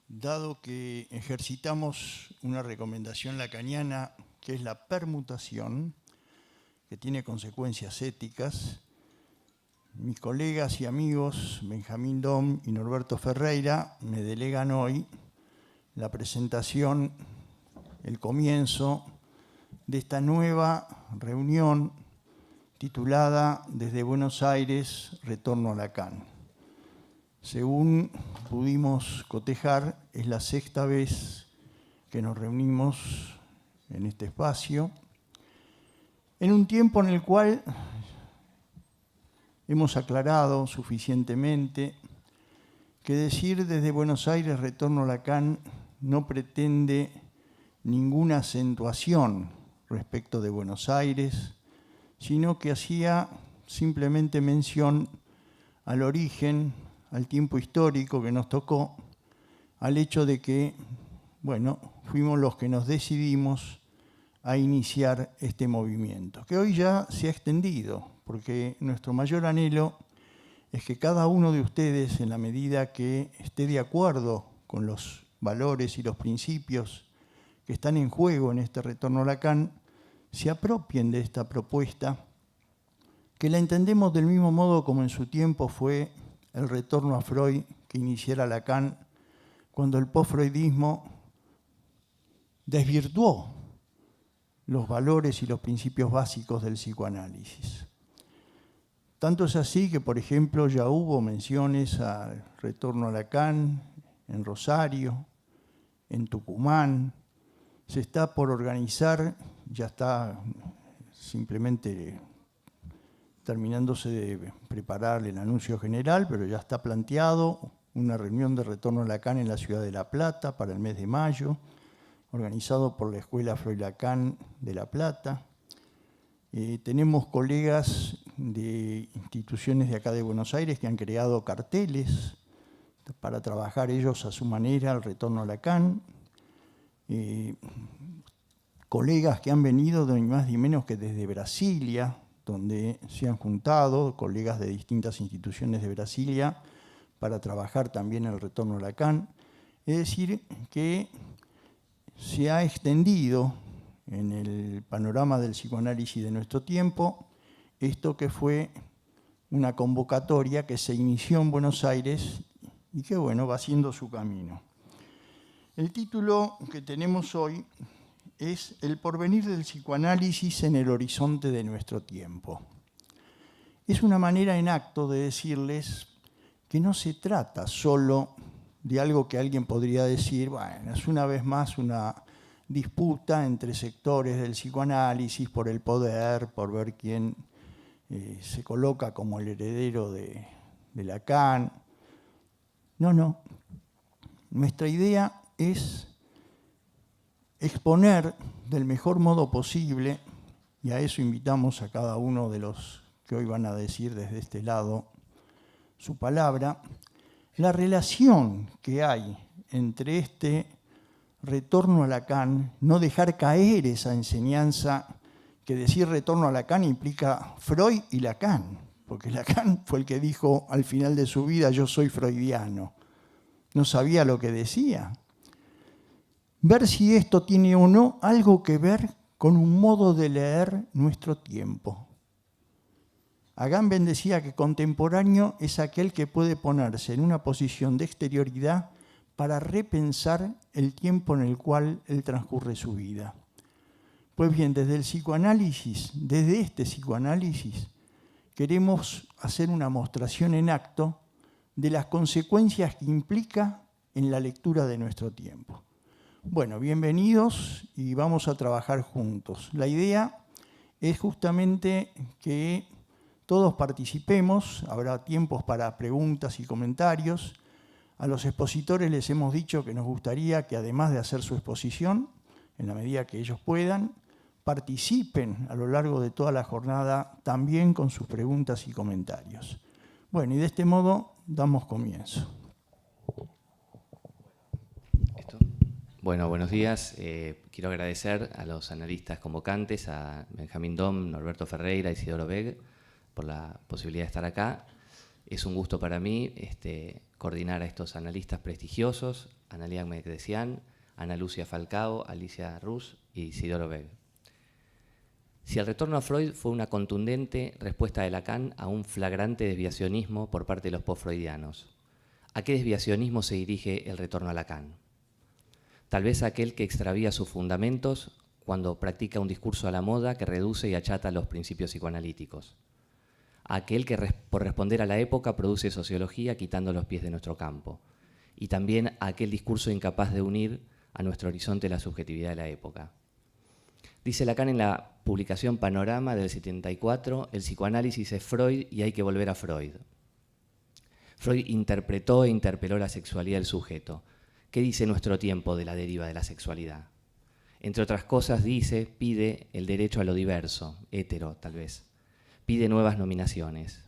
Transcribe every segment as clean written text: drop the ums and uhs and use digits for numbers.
Dado que ejercitamos una recomendación lacaniana que es la permutación, que tiene consecuencias éticas, mis colegas y amigos Benjamín Dom y Norberto Ferreira me delegan hoy la presentación, el comienzo de esta nueva reunión titulada Desde Buenos Aires, Retorno a Lacan. Según pudimos cotejar, es la sexta vez que nos reunimos en este espacio, en un tiempo en el cual hemos aclarado suficientemente que decir desde Buenos Aires retorno a Lacan no pretende ninguna acentuación respecto de Buenos Aires, sino que hacía simplemente mención al origen, al tiempo histórico que nos tocó, al hecho de que, bueno, fuimos los que nos decidimos a iniciar este movimiento, que hoy ya se ha extendido, porque nuestro mayor anhelo es que cada uno de ustedes, en la medida que esté de acuerdo con los valores y los principios que están en juego en este retorno a Lacan, se apropien de esta propuesta, que la entendemos del mismo modo como en su tiempo fue el retorno a Freud que iniciara Lacan, cuando el post-freudismo desvirtuó los valores y los principios básicos del psicoanálisis. Tanto es así que, por ejemplo, ya hubo menciones al retorno a Lacan en Rosario, en Tucumán. Se está por organizar, ya está simplemente terminándose de preparar el anuncio general, pero ya está planteado una reunión de retorno a Lacan en la ciudad de La Plata para el mes de mayo, organizado por la Escuela Freud Lacan de La Plata. Tenemos colegas de instituciones de acá de Buenos Aires que han creado carteles para trabajar ellos a su manera el retorno a Lacan. Colegas que han venido ni más ni menos que desde Brasilia, donde se han juntado colegas de distintas instituciones de Brasilia para trabajar también el retorno a Lacan. Es decir, que se ha extendido en el panorama del psicoanálisis de nuestro tiempo esto que fue una convocatoria que se inició en Buenos Aires y que, bueno, va haciendo su camino. El título que tenemos hoy es El porvenir del psicoanálisis en el horizonte de nuestro tiempo. Es una manera en acto de decirles que no se trata solo de algo que alguien podría decir, bueno, es una vez más una disputa entre sectores del psicoanálisis por el poder, por ver quién se coloca como el heredero de Lacan. No. Nuestra idea es exponer del mejor modo posible, y a eso invitamos a cada uno de los que hoy van a decir desde este lado su palabra, la relación que hay entre este retorno a Lacan, no dejar caer esa enseñanza que decir retorno a Lacan implica Freud y Lacan, porque Lacan fue el que dijo al final de su vida yo soy freudiano, no sabía lo que decía. Ver si esto tiene o no algo que ver con un modo de leer nuestro tiempo. Agamben decía que contemporáneo es aquel que puede ponerse en una posición de exterioridad para repensar el tiempo en el cual él transcurre su vida. Pues bien, desde el psicoanálisis, desde este psicoanálisis, queremos hacer una mostración en acto de las consecuencias que implica en la lectura de nuestro tiempo. Bueno, bienvenidos y vamos a trabajar juntos. La idea es justamente que todos participemos, habrá tiempos para preguntas y comentarios. A los expositores les hemos dicho que nos gustaría que además de hacer su exposición, en la medida que ellos puedan, participen a lo largo de toda la jornada también con sus preguntas y comentarios. Bueno, y de este modo damos comienzo. Bueno, buenos días. Quiero agradecer a los analistas convocantes, a Benjamín Dom, Norberto Ferreira y Isidoro Weg, por la posibilidad de estar acá. Es un gusto para mí coordinar a estos analistas prestigiosos, Analía Mekdesian, Ana Lucia Falcao, Alicia Rus y Isidoro Beck. Si el retorno a Freud fue una contundente respuesta de Lacan a un flagrante desviacionismo por parte de los post-freudianos, ¿a qué desviacionismo se dirige el retorno a Lacan? Tal vez aquel que extravía sus fundamentos cuando practica un discurso a la moda que reduce y achata los principios psicoanalíticos. A aquel que, por responder a la época, produce sociología quitando los pies de nuestro campo. Y también a aquel discurso incapaz de unir a nuestro horizonte la subjetividad de la época. Dice Lacan en la publicación Panorama del 74, el psicoanálisis es Freud y hay que volver a Freud. Freud interpretó e interpeló la sexualidad del sujeto. ¿Qué dice nuestro tiempo de la deriva de la sexualidad? Entre otras cosas dice, pide el derecho a lo diverso, hétero tal vez. Pide nuevas nominaciones.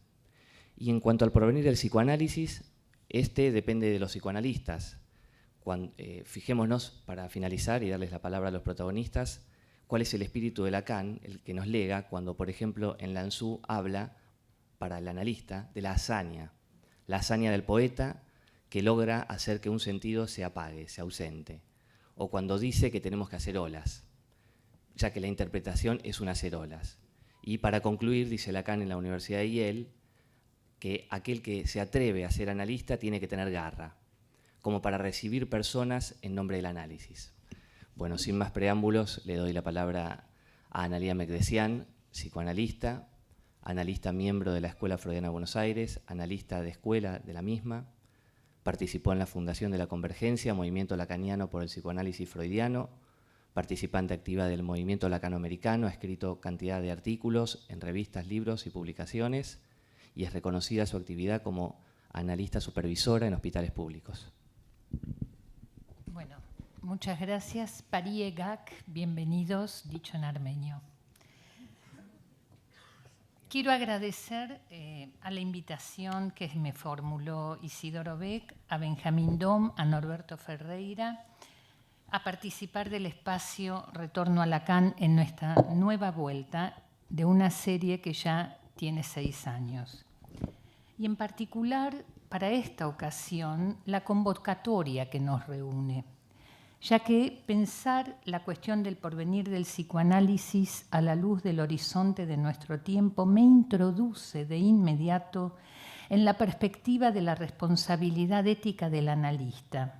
Y en cuanto al porvenir del psicoanálisis, este depende de los psicoanalistas. Fijémonos, para finalizar y darles la palabra a los protagonistas, cuál es el espíritu de Lacan, el que nos lega cuando, por ejemplo, en Lanzú habla, para el analista, de la hazaña del poeta que logra hacer que un sentido se apague, se ausente, o cuando dice que tenemos que hacer olas, ya que la interpretación es un hacer olas. Y para concluir, dice Lacan en la Universidad de Yale, que aquel que se atreve a ser analista tiene que tener garra, como para recibir personas en nombre del análisis. Bueno, sin más preámbulos, le doy la palabra a Analía Mekdesian, psicoanalista, analista miembro de la Escuela Freudiana de Buenos Aires, analista de escuela de la misma, participó en la fundación de la Convergencia, movimiento lacaniano por el psicoanálisis freudiano, participante activa del movimiento lacanoamericano, ha escrito cantidad de artículos en revistas, libros y publicaciones, y es reconocida su actividad como analista supervisora en hospitales públicos. Bueno, muchas gracias. Parie Gak, bienvenidos, dicho en armenio. Quiero agradecer a la invitación que me formuló Isidoro Beck, a Benjamín Dom, a Norberto Ferreira, a participar del espacio Retorno a Lacan en nuestra nueva vuelta de una serie que ya tiene 6 años. Y en particular, para esta ocasión, la convocatoria que nos reúne, ya que pensar la cuestión del porvenir del psicoanálisis a la luz del horizonte de nuestro tiempo me introduce de inmediato en la perspectiva de la responsabilidad ética del analista,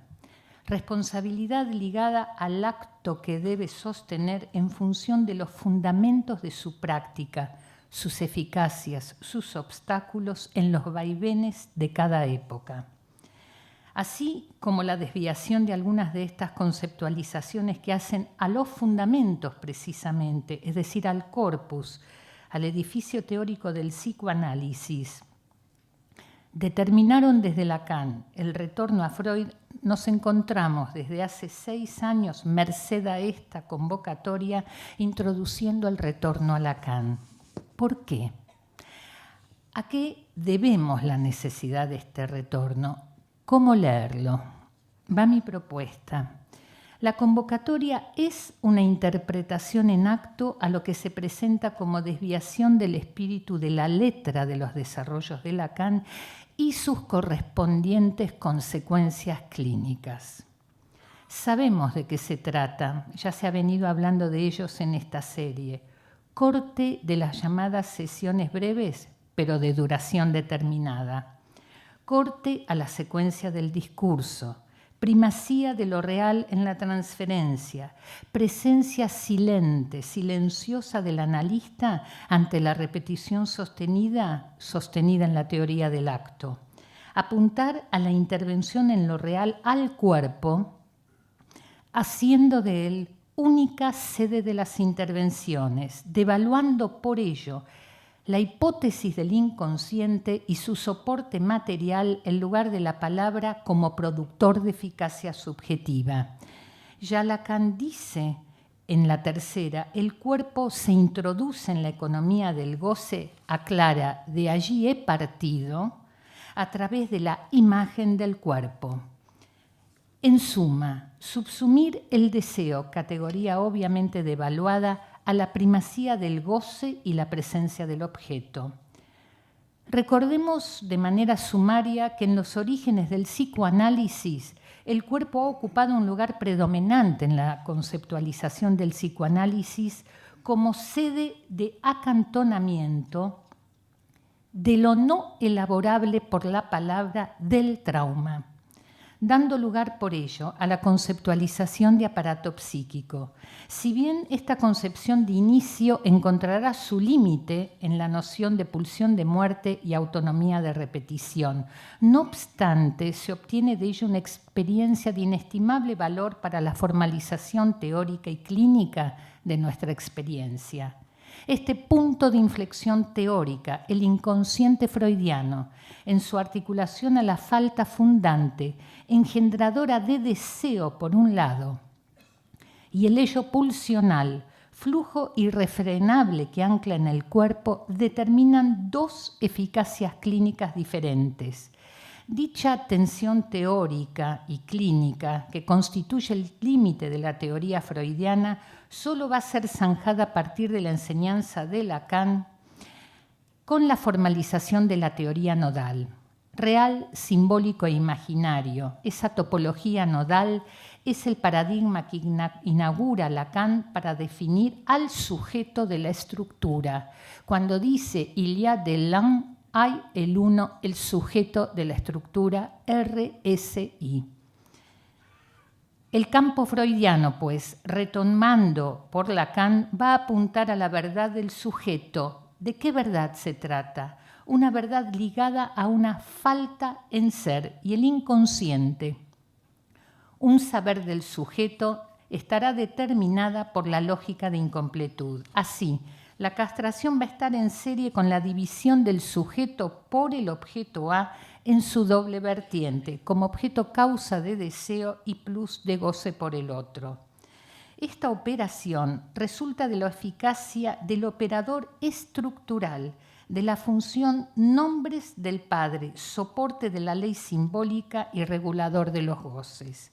responsabilidad ligada al acto que debe sostener en función de los fundamentos de su práctica, sus eficacias, sus obstáculos en los vaivenes de cada época. Así como la desviación de algunas de estas conceptualizaciones que hacen a los fundamentos precisamente, es decir, al corpus, al edificio teórico del psicoanálisis, determinaron desde Lacan el retorno a Freud, nos encontramos desde hace 6 años, merced a esta convocatoria, introduciendo el retorno a Lacan. ¿Por qué? ¿A qué debemos la necesidad de este retorno? ¿Cómo leerlo? Va mi propuesta. La convocatoria es una interpretación en acto a lo que se presenta como desviación del espíritu de la letra de los desarrollos de Lacan y sus correspondientes consecuencias clínicas. Sabemos de qué se trata, ya se ha venido hablando de ellos en esta serie. Corte de las llamadas sesiones breves, pero de duración determinada. Corte a la secuencia del discurso, primacía de lo real en la transferencia, presencia silente, silenciosa del analista ante la repetición sostenida en la teoría del acto. Apuntar a la intervención en lo real al cuerpo, haciendo de él única sede de las intervenciones, devaluando por ello la hipótesis del inconsciente y su soporte material en lugar de la palabra como productor de eficacia subjetiva. Ya Lacan dice en la tercera, el cuerpo se introduce en la economía del goce, aclara, de allí he partido, a través de la imagen del cuerpo. En suma, subsumir el deseo, categoría obviamente devaluada, a la primacía del goce y la presencia del objeto. Recordemos de manera sumaria que en los orígenes del psicoanálisis el cuerpo ha ocupado un lugar predominante en la conceptualización del psicoanálisis como sede de acantonamiento de lo no elaborable por la palabra del trauma, dando lugar por ello a la conceptualización de aparato psíquico. Si bien esta concepción de inicio encontrará su límite en la noción de pulsión de muerte y autonomía de repetición, no obstante se obtiene de ello una experiencia de inestimable valor para la formalización teórica y clínica de nuestra experiencia. Este punto de inflexión teórica, el inconsciente freudiano, en su articulación a la falta fundante, engendradora de deseo por un lado, y el ello pulsional, flujo irrefrenable que ancla en el cuerpo, determinan dos eficacias clínicas diferentes. Dicha tensión teórica y clínica, que constituye el límite de la teoría freudiana, solo va a ser zanjada a partir de la enseñanza de Lacan con la formalización de la teoría nodal. Real, simbólico e imaginario, esa topología nodal es el paradigma que inaugura Lacan para definir al sujeto de la estructura. Cuando dice il y a de l'un, hay el uno, el sujeto de la estructura RSI. El campo freudiano, pues, retomando por Lacan, va a apuntar a la verdad del sujeto. ¿De qué verdad se trata? Una verdad ligada a una falta en ser y el inconsciente. Un saber del sujeto estará determinada por la lógica de incompletud. Así, la castración va a estar en serie con la división del sujeto por el objeto A en su doble vertiente, como objeto causa de deseo y plus de goce por el otro. Esta operación resulta de la eficacia del operador estructural, de la función nombres del padre, soporte de la ley simbólica y regulador de los goces.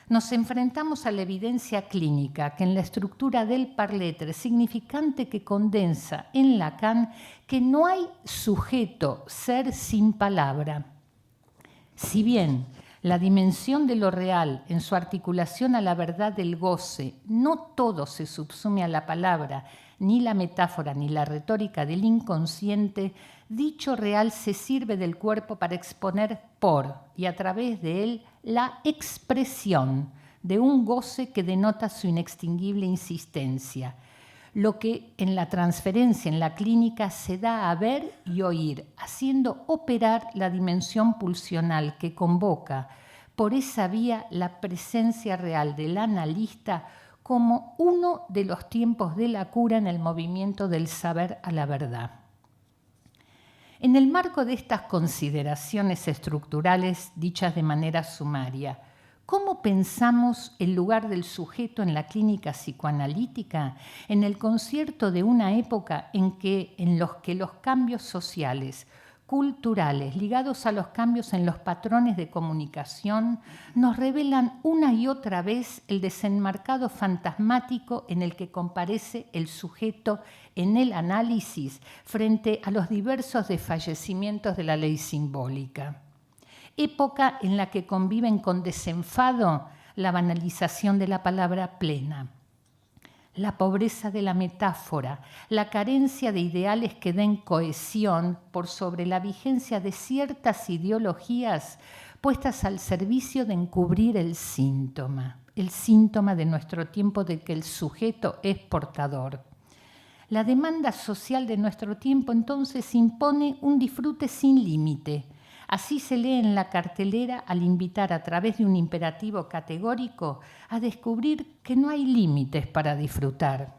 Nos enfrentamos a la evidencia clínica que en la estructura del parletre, significante que condensa en Lacan que no hay sujeto, ser sin palabra. Si bien la dimensión de lo real en su articulación a la verdad del goce, no todo se subsume a la palabra, ni la metáfora ni la retórica del inconsciente, dicho real se sirve del cuerpo para exponer por y a través de él la expresión de un goce que denota su inextinguible insistencia, lo que en la transferencia en la clínica se da a ver y oír, haciendo operar la dimensión pulsional que convoca por esa vía la presencia real del analista como uno de los tiempos de la cura en el movimiento del saber a la verdad. En el marco de estas consideraciones estructurales dichas de manera sumaria, ¿cómo pensamos el lugar del sujeto en la clínica psicoanalítica en el concierto de una época en los que los cambios sociales, culturales, ligados a los cambios en los patrones de comunicación, nos revelan una y otra vez el desenmarcado fantasmático en el que comparece el sujeto en el análisis frente a los diversos desfallecimientos de la ley simbólica? Época en la que conviven con desenfado la banalización de la palabra plena, la pobreza de la metáfora, la carencia de ideales que den cohesión por sobre la vigencia de ciertas ideologías puestas al servicio de encubrir el síntoma de nuestro tiempo de que el sujeto es portador. La demanda social de nuestro tiempo entonces impone un disfrute sin límite. Así se lee en la cartelera al invitar a través de un imperativo categórico a descubrir que no hay límites para disfrutar.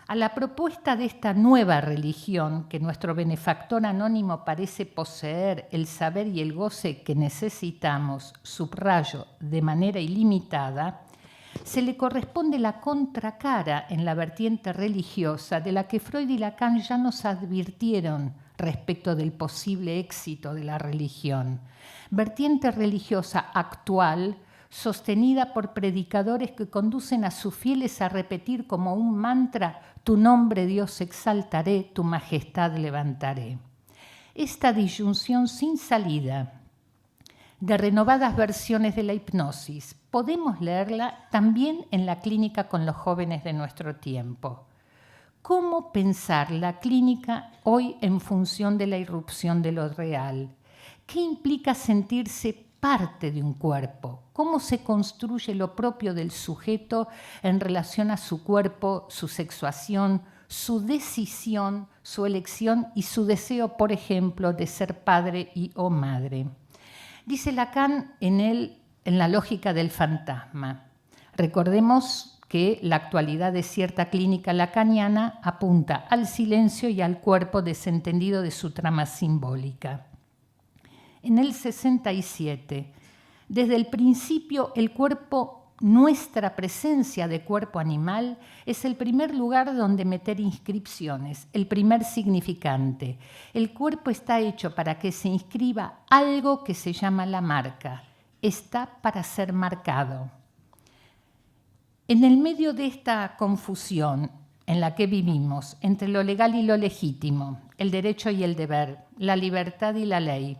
A la propuesta de esta nueva religión que nuestro benefactor anónimo parece poseer el saber y el goce que necesitamos, subrayo, de manera ilimitada, se le corresponde la contracara en la vertiente religiosa de la que Freud y Lacan ya nos advirtieron respecto del posible éxito de la religión. Vertiente religiosa actual, sostenida por predicadores que conducen a sus fieles a repetir como un mantra: tu nombre, Dios, exaltaré, tu majestad levantaré. esta disyunción sin salida de renovadas versiones de la hipnosis podemos leerla también en la clínica con los jóvenes de nuestro tiempo. ¿Cómo pensar la clínica hoy en función de la irrupción de lo real? ¿Qué implica sentirse parte de un cuerpo? ¿Cómo se construye lo propio del sujeto en relación a su cuerpo, su sexuación, su decisión, su elección y su deseo, por ejemplo, de ser padre y o madre? Dice Lacan en la lógica del fantasma. Recordemos que la actualidad de cierta clínica lacaniana apunta al silencio y al cuerpo desentendido de su trama simbólica. En el 67, desde el principio el cuerpo, nuestra presencia de cuerpo animal, es el primer lugar donde meter inscripciones, el primer significante. El cuerpo está hecho para que se inscriba algo que se llama la marca. Está para ser marcado. En el medio de esta confusión en la que vivimos entre lo legal y lo legítimo, el derecho y el deber, la libertad y la ley,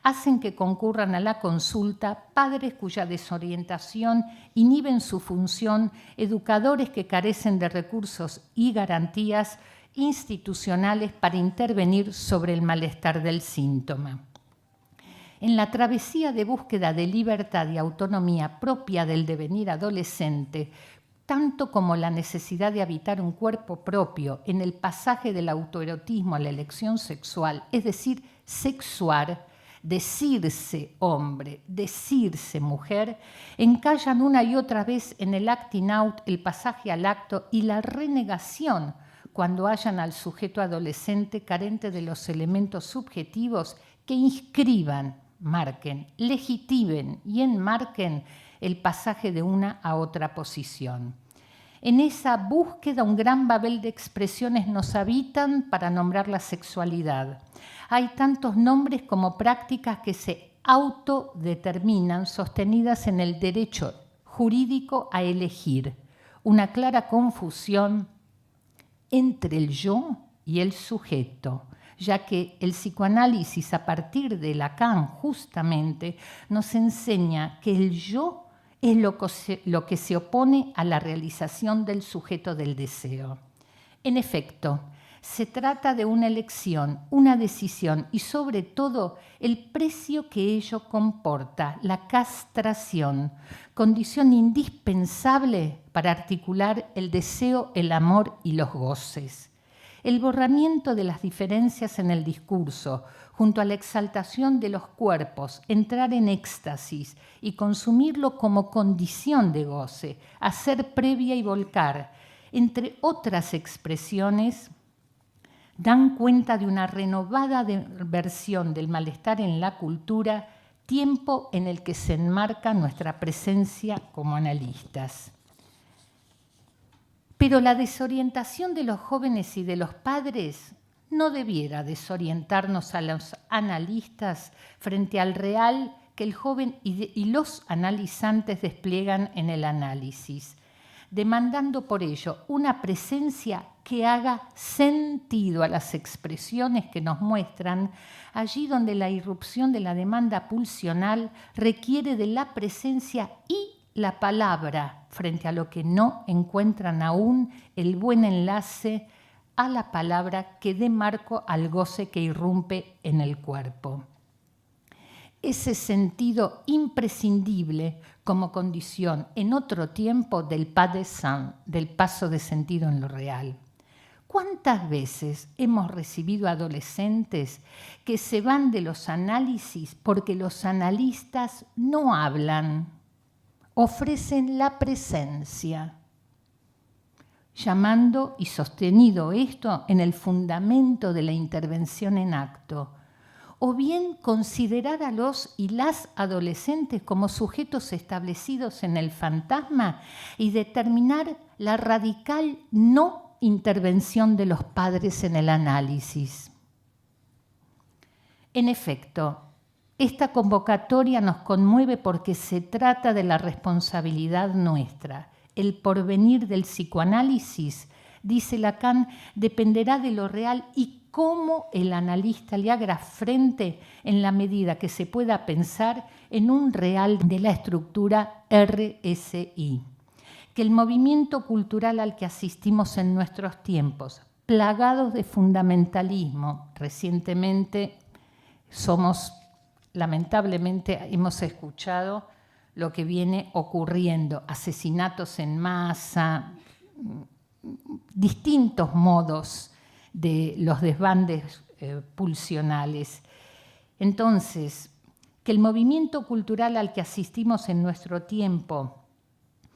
hacen que concurran a la consulta padres cuya desorientación inhiben su función, educadores que carecen de recursos y garantías institucionales para intervenir sobre el malestar del síntoma. En la travesía de búsqueda de libertad y autonomía propia del devenir adolescente, tanto como la necesidad de habitar un cuerpo propio en el pasaje del autoerotismo a la elección sexual, es decir, sexuar, decirse hombre, decirse mujer, encallan una y otra vez en el acting out, el pasaje al acto y la renegación cuando hallan al sujeto adolescente carente de los elementos subjetivos que inscriban, marquen, legitimen y enmarquen el pasaje de una a otra posición. En esa búsqueda un gran babel de expresiones nos habitan para nombrar la sexualidad. Hay tantos nombres como prácticas que se autodeterminan, sostenidas en el derecho jurídico a elegir. Una clara confusión entre el yo y el sujeto, ya que el psicoanálisis a partir de Lacan justamente nos enseña que el yo es lo que se opone a la realización del sujeto del deseo. En efecto, se trata de una elección, una decisión y sobre todo el precio que ello comporta, la castración, condición indispensable para articular el deseo, el amor y los goces. El borramiento de las diferencias en el discurso, junto a la exaltación de los cuerpos, entrar en éxtasis y consumirlo como condición de goce, hacer previa y volcar, entre otras expresiones, dan cuenta de una renovada versión del malestar en la cultura, tiempo en el que se enmarca nuestra presencia como analistas. Pero la desorientación de los jóvenes y de los padres no debiera desorientarnos a los analistas frente al real que el joven y los analizantes despliegan en el análisis, demandando por ello una presencia que haga sentido a las expresiones que nos muestran, allí donde la irrupción de la demanda pulsional requiere de la presencia y la palabra, frente a lo que no encuentran aún el buen enlace a la palabra que dé marco al goce que irrumpe en el cuerpo. Ese sentido imprescindible como condición en otro tiempo del pas de sens, del paso de sentido en lo real. ¿Cuántas veces hemos recibido adolescentes que se van de los análisis porque los analistas no hablan, ofrecen la presencia, llamando y sostenido esto en el fundamento de la intervención en acto, o bien considerar a los y las adolescentes como sujetos establecidos en el fantasma y determinar la radical no intervención de los padres en el análisis. En efecto, esta convocatoria nos conmueve porque se trata de la responsabilidad nuestra. El porvenir del psicoanálisis, dice Lacan, dependerá de lo real y cómo el analista le haga frente en la medida que se pueda pensar en un real de la estructura RSI. Que el movimiento cultural al que asistimos en nuestros tiempos, plagados de fundamentalismo, recientemente lamentablemente hemos escuchado lo que viene ocurriendo, asesinatos en masa, distintos modos de los desbandes pulsionales. Entonces, que el movimiento cultural al que asistimos en nuestro tiempo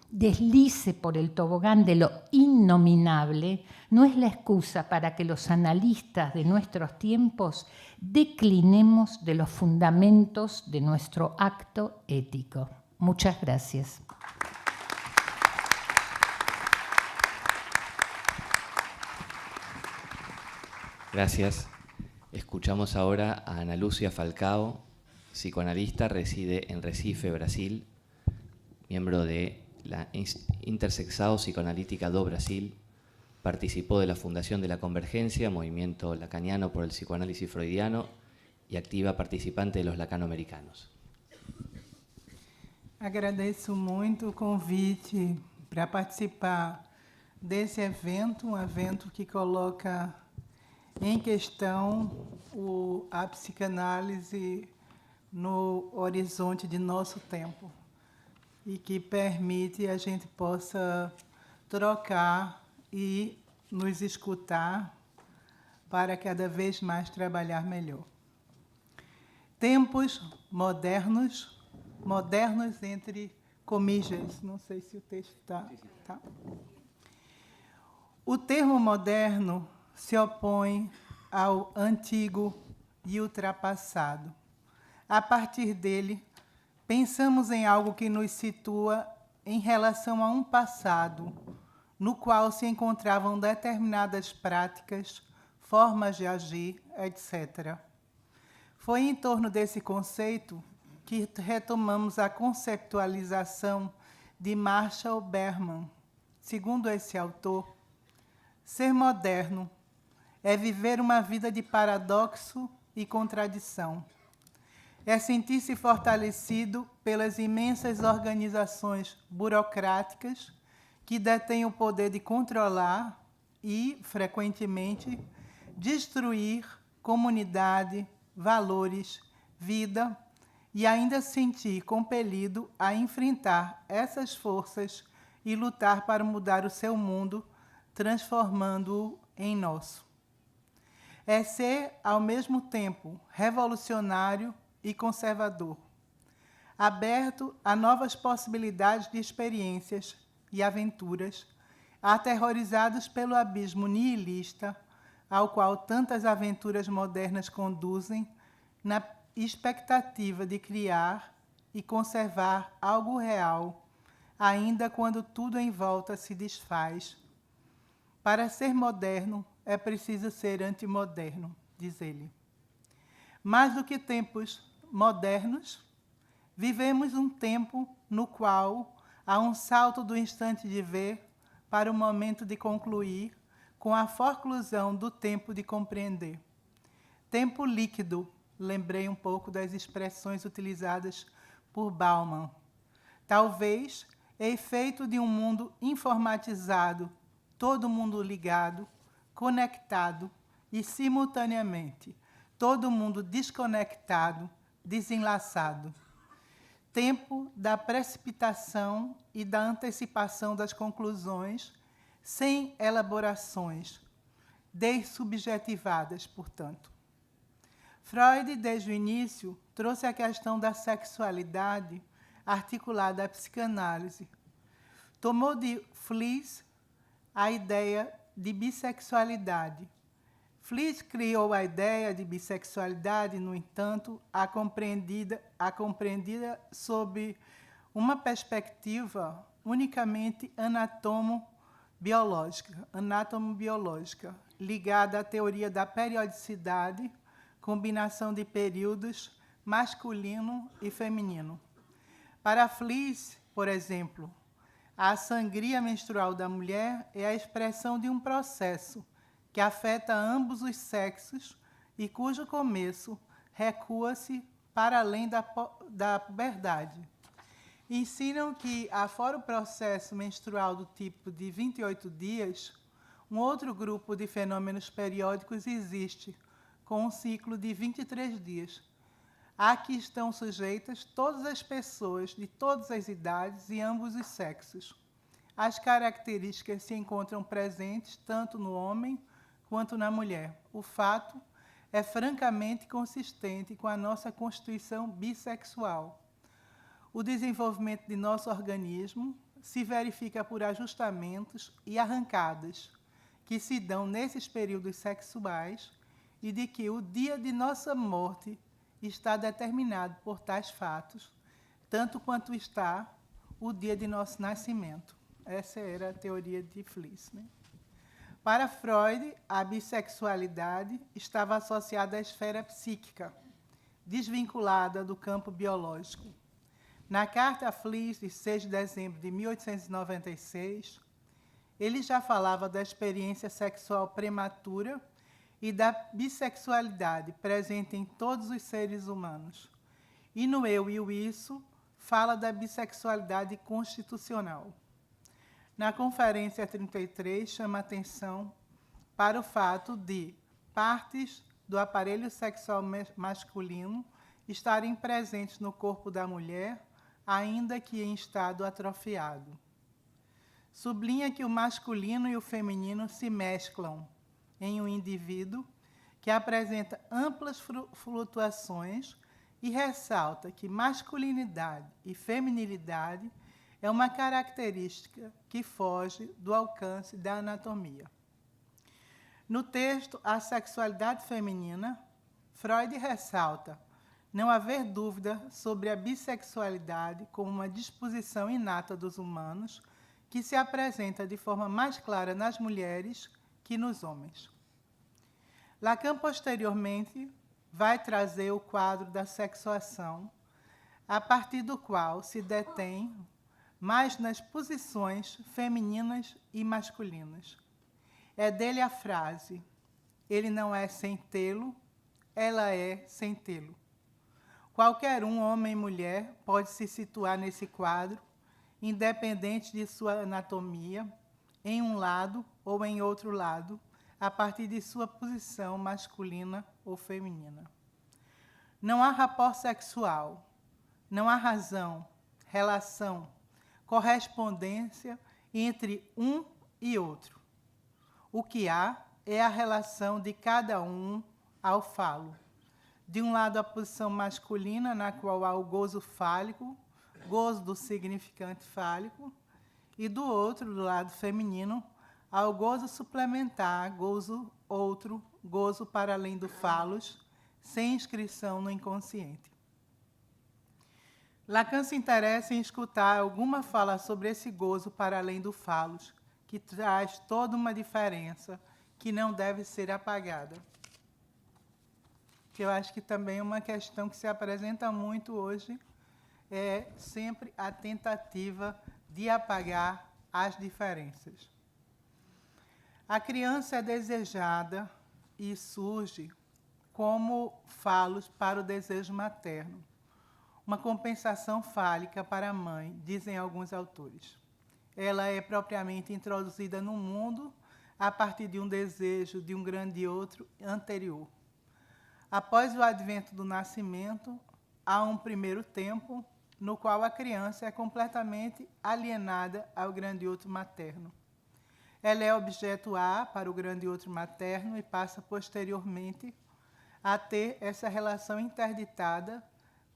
deslice por el tobogán de lo innominable no es la excusa para que los analistas de nuestros tiempos declinemos de los fundamentos de nuestro acto ético. Muchas gracias. Gracias. Escuchamos ahora a Ana Lúcia Falcao, psicoanalista, reside en Recife, Brasil, miembro de la Intersexao Psicoanalítica do Brasil, participó de la fundación de la Convergencia, movimiento lacaniano por el psicoanálisis freudiano, y activa participante de los lacanoamericanos. Agradeço muito o convite para participar desse evento, evento que coloca em questão a psicanálise no horizonte de nosso tempo e que permite a gente possa trocar e nos escutar para cada vez mais trabalhar melhor. Tempos modernos, modernos entre comillas, não sei se o texto está. Tá. O termo moderno se opõe ao antigo e ultrapassado. A partir dele, pensamos em algo que nos situa em relação a um passado, no qual se encontravam determinadas práticas, formas de agir, etc. Foi em torno desse conceito que retomamos a conceptualização de Marshall Berman. Segundo esse autor, ser moderno é viver uma vida de paradoxo e contradição. É sentir-se fortalecido pelas imensas organizações burocráticas que detêm o poder de controlar e, frequentemente, destruir comunidade, valores, vida, e ainda sentir compelido a enfrentar essas forças e lutar para mudar o seu mundo, transformando-o em nosso. É ser, ao mesmo tempo, revolucionário e conservador, aberto a novas possibilidades de experiências e aventuras, aterrorizados pelo abismo nihilista ao qual tantas aventuras modernas conduzem, na expectativa de criar e conservar algo real, ainda quando tudo em volta se desfaz. Para ser moderno, é preciso ser antimoderno, diz ele. Mais do que tempos modernos, vivemos um tempo no qual há um salto do instante de ver para o momento de concluir, com a forclusão do tempo de compreender. Tempo líquido, lembrei um pouco das expressões utilizadas por Bauman. Talvez efeito de um mundo informatizado, todo mundo ligado, conectado e, simultaneamente, todo mundo desconectado, desenlaçado. Tempo da precipitação e da antecipação das conclusões, sem elaborações, dessubjetivadas, portanto. Freud, desde o início, trouxe a questão da sexualidade articulada à psicanálise. Tomou de Fliess a ideia de bissexualidade. Fliess criou a ideia de bissexualidade, no entanto, a compreendida sob uma perspectiva unicamente anatomo-biológica, ligada à teoria da periodicidade, combinação de períodos masculino e feminino. Para Fliess, por exemplo, a sangria menstrual da mulher é a expressão de um processo que afeta ambos os sexos e cujo começo recua-se para além da puberdade. Ensinam que, afora o processo menstrual do tipo de 28 dias, um outro grupo de fenômenos periódicos existe, com um ciclo de 23 dias, a que estão sujeitas todas as pessoas de todas as idades e ambos os sexos. As características se encontram presentes tanto no homem quanto na mulher. O fato é francamente consistente com a nossa constituição bissexual. O desenvolvimento de nosso organismo se verifica por ajustamentos e arrancadas que se dão nesses períodos sexuais e de que o dia de nossa morte está determinado por tais fatos, tanto quanto está o dia de nosso nascimento. Essa era a teoria de Fliess, né? Para Freud, a bissexualidade estava associada à esfera psíquica, desvinculada do campo biológico. Na carta a Fliess, de 6 de dezembro de 1896, ele já falava da experiência sexual prematura e da bissexualidade presente em todos os seres humanos. E no Eu e o Isso, fala da bissexualidade constitucional. Na Conferência 33, chama atenção para o fato de partes do aparelho sexual masculino estarem presentes no corpo da mulher, ainda que em estado atrofiado. Sublinha que o masculino e o feminino se mesclam em um indivíduo que apresenta amplas flutuações e ressalta que masculinidade e feminilidade é uma característica que foge do alcance da anatomia. No texto A Sexualidade Feminina, Freud ressalta não haver dúvida sobre a bissexualidade como uma disposição inata dos humanos que se apresenta de forma mais clara nas mulheres que nos homens. Lacan, posteriormente, vai trazer o quadro da sexuação, a partir do qual se detém mais nas posições femininas e masculinas. É dele a frase: ele não é sem tê-lo, ela é sem tê-lo. Qualquer um, homem e mulher, pode se situar nesse quadro, independente de sua anatomia, em um lado ou em outro lado, a partir de sua posição masculina ou feminina. Não há rapport sexual, não há razão, relação, correspondência entre um e outro. O que há é a relação de cada um ao falo. De um lado, a posição masculina, na qual há o gozo fálico, gozo do significante fálico, e do outro, do lado feminino, há o gozo suplementar, gozo outro, gozo para além do falos, sem inscrição no inconsciente. Lacan se interessa em escutar alguma fala sobre esse gozo para além do falos, que traz toda uma diferença que não deve ser apagada. Que eu acho que também é uma questão que se apresenta muito hoje, é sempre a tentativa de apagar as diferenças. A criança é desejada e surge como falos para o desejo materno, uma compensação fálica para a mãe, dizem alguns autores. Ela é propriamente introduzida no mundo a partir de um desejo de um grande outro anterior. Após o advento do nascimento, há um primeiro tempo no qual a criança é completamente alienada ao grande outro materno. Ela é objeto A para o grande outro materno e passa posteriormente a ter essa relação interditada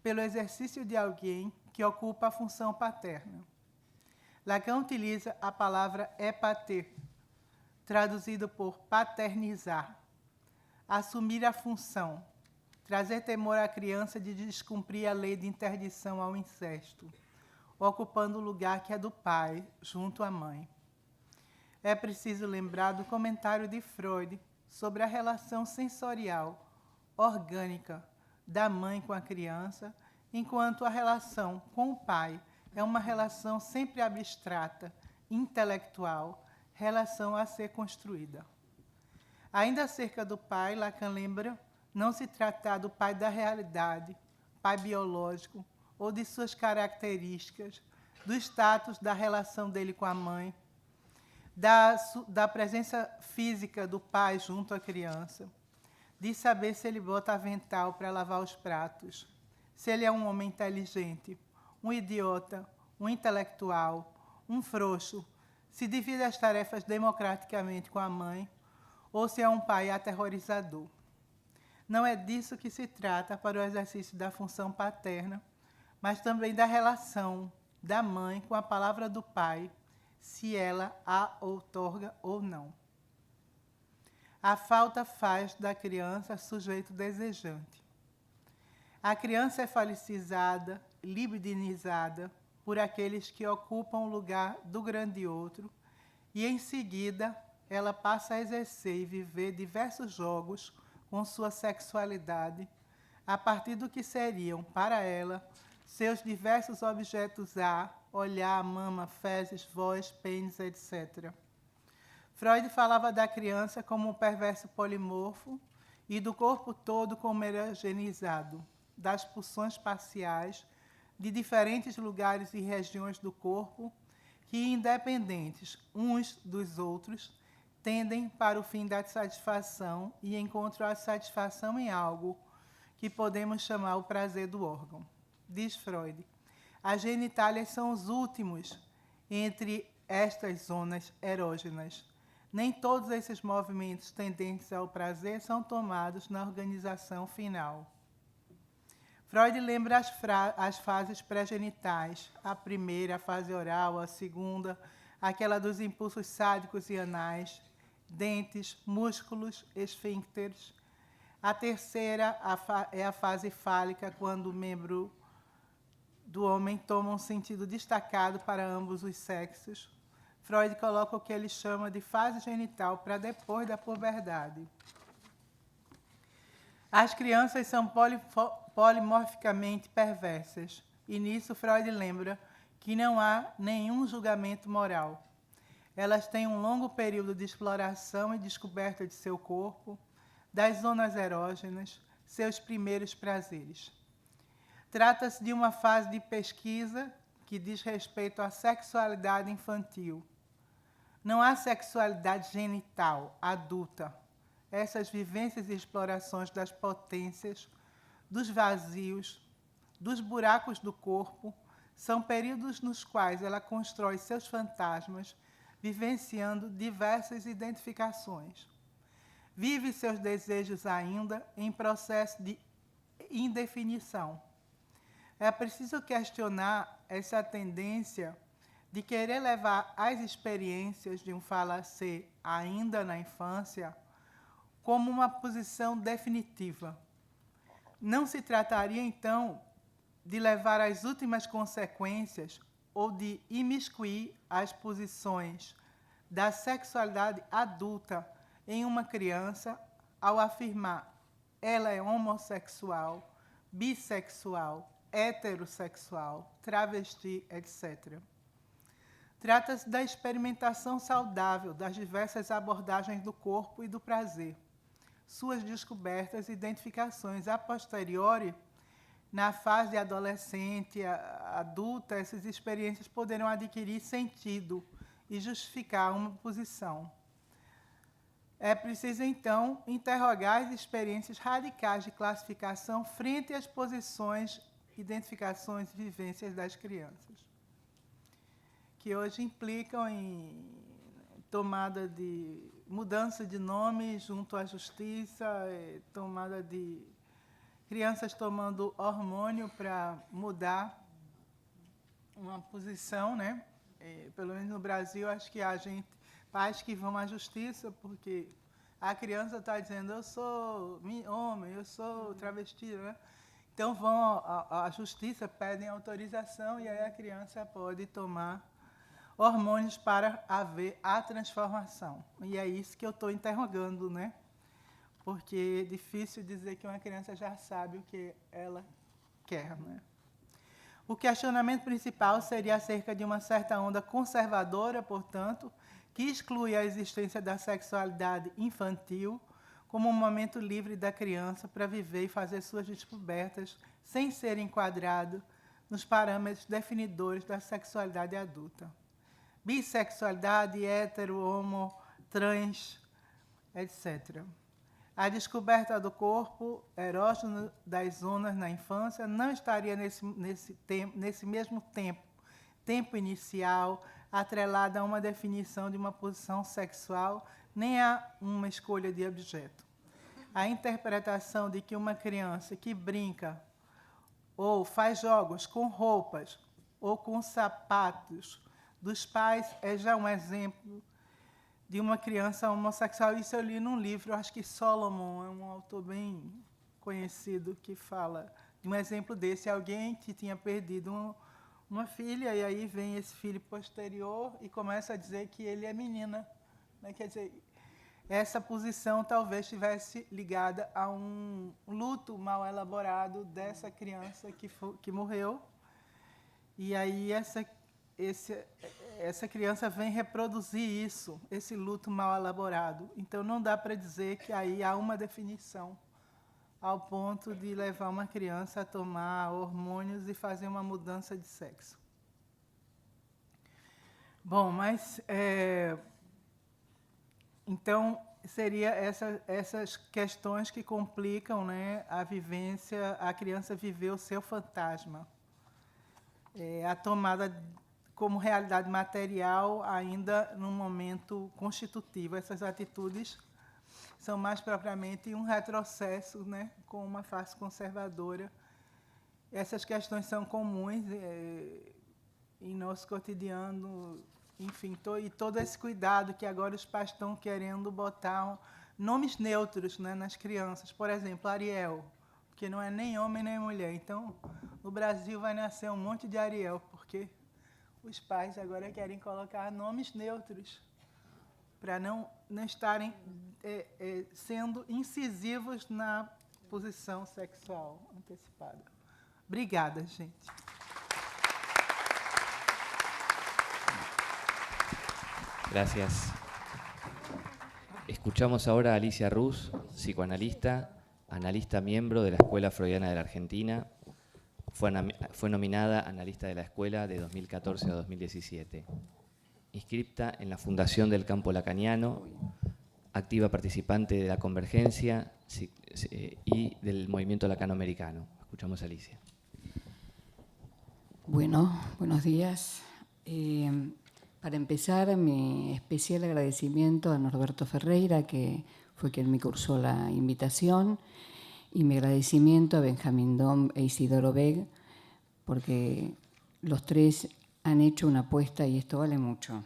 pelo exercício de alguém que ocupa a função paterna. Lacan utiliza a palavra épater, traduzido por paternizar, assumir a função, trazer temor à criança de descumprir a lei de interdição ao incesto, ocupando o lugar que é do pai, junto à mãe. É preciso lembrar do comentário de Freud sobre a relação sensorial, orgânica, da mãe com a criança, enquanto a relação com o pai é uma relação sempre abstrata, intelectual, relação a ser construída. Ainda acerca do pai, Lacan lembra não se tratar do pai da realidade, pai biológico, ou de suas características, do status da relação dele com a mãe, da presença física do pai junto à criança, de saber se ele bota avental para lavar os pratos, se ele é um homem inteligente, um idiota, um intelectual, um frouxo, se divide as tarefas democraticamente com a mãe, ou se é um pai aterrorizador. Não é disso que se trata para o exercício da função paterna, mas também da relação da mãe com a palavra do pai, se ela a outorga ou não. A falta faz da criança sujeito desejante. A criança é falicizada, libidinizada por aqueles que ocupam o lugar do grande outro, e em seguida ela passa a exercer e viver diversos jogos com sua sexualidade, a partir do que seriam, para ela, seus diversos objetos a, olhar, mama, fezes, voz, pênis, etc. Freud falava da criança como um perverso polimorfo e do corpo todo como heterogeneizado, das pulsões parciais de diferentes lugares e regiões do corpo que, independentes uns dos outros, tendem para o fim da satisfação e encontram a satisfação em algo que podemos chamar o prazer do órgão. Diz Freud, as genitálias são os últimos entre estas zonas erógenas. Nem todos esses movimentos tendentes ao prazer são tomados na organização final. Freud lembra as fases pré-genitais, a primeira, a fase oral, a segunda, aquela dos impulsos sádicos e anais, dentes, músculos, esfíncteres. A terceira é a fase fálica, quando o membro do homem toma um sentido destacado para ambos os sexos. Freud coloca o que ele chama de fase genital para depois da puberdade. As crianças são polimorficamente perversas, e nisso Freud lembra que não há nenhum julgamento moral. Elas têm um longo período de exploração e descoberta de seu corpo, das zonas erógenas, seus primeiros prazeres. Trata-se de uma fase de pesquisa que diz respeito à sexualidade infantil. Não há sexualidade genital, adulta. Essas vivências e explorações das potências, dos vazios, dos buracos do corpo, são períodos nos quais ela constrói seus fantasmas, vivenciando diversas identificações. Vive seus desejos ainda em processo de indefinição. É preciso questionar essa tendência de querer levar as experiências de um falacer ainda na infância como uma posição definitiva. Não se trataria, então, de levar as últimas consequências ou de imiscuir as posições da sexualidade adulta em uma criança ao afirmar ela é homossexual, bissexual, heterossexual, travesti, etc. Trata-se da experimentação saudável das diversas abordagens do corpo e do prazer, suas descobertas e identificações a posteriori. Na fase adolescente, adulta, essas experiências poderão adquirir sentido e justificar uma posição. É preciso, então, interrogar as experiências radicais de classificação frente às posições, identificações e vivências das crianças, que hoje implicam em tomada de mudança de nome junto à justiça, tomada de crianças tomando hormônio para mudar uma posição, né? Pelo menos no Brasil, acho que há pais que vão à justiça porque a criança está dizendo eu sou homem, eu sou travesti, né? Então vão à justiça, pedem autorização e aí a criança pode tomar hormônios para haver a transformação. E é isso que eu estou interrogando, né? Porque é difícil dizer que uma criança já sabe o que ela quer, né? O questionamento principal seria acerca de uma certa onda conservadora, portanto, que exclui a existência da sexualidade infantil como um momento livre da criança para viver e fazer suas descobertas sem ser enquadrado nos parâmetros definidores da sexualidade adulta. Bissexualidade, hétero, homo, trans, etc. A descoberta do corpo erógeno das zonas na infância não estaria nesse mesmo tempo inicial, atrelada a uma definição de uma posição sexual, nem a uma escolha de objeto. A interpretação de que uma criança que brinca ou faz jogos com roupas ou com sapatos dos pais é já um exemplo de uma criança homossexual. Isso eu li num livro, acho que Solomon é um autor bem conhecido que fala de um exemplo desse, alguém que tinha perdido uma filha, e aí vem esse filho posterior e começa a dizer que ele é menina. Né? Quer dizer, essa posição talvez estivesse ligada a um luto mal elaborado dessa criança que morreu, e aí essa criança vem reproduzir isso, esse luto mal elaborado. Então, não dá para dizer que aí há uma definição ao ponto de levar uma criança a tomar hormônios e fazer uma mudança de sexo. Bom, mas então seria essas questões que complicam, né, a vivência, a criança viver o seu fantasma, a tomada como realidade material ainda num momento constitutivo. Essas atitudes são mais propriamente um retrocesso, né, com uma face conservadora. Essas questões são comuns em nosso cotidiano, enfim, e todo esse cuidado que agora os pais estão querendo botar nomes neutros, né, nas crianças. Por exemplo, Ariel, que não é nem homem nem mulher. Então, no Brasil vai nascer um monte de Ariel, porque os pais agora querem colocar nomes neutros para não estarem sendo incisivos na posição sexual antecipada. Obrigada, gente. Gracias. Escuchamos ahora a Alicia Rus, psicoanalista, analista miembro de la Escuela Freudiana de la Argentina. Fue nominada analista de la escuela de 2014 a 2017. Inscripta en la Fundación del Campo Lacaniano, activa participante de la Convergencia y del movimiento lacanoamericano. Escuchamos a Alicia. Bueno, buenos días. Para empezar, mi especial agradecimiento a Norberto Ferreira, que fue quien me cursó la invitación, y mi agradecimiento a Benjamín Dom e Isidoro Beg, porque los tres han hecho una apuesta y esto vale mucho.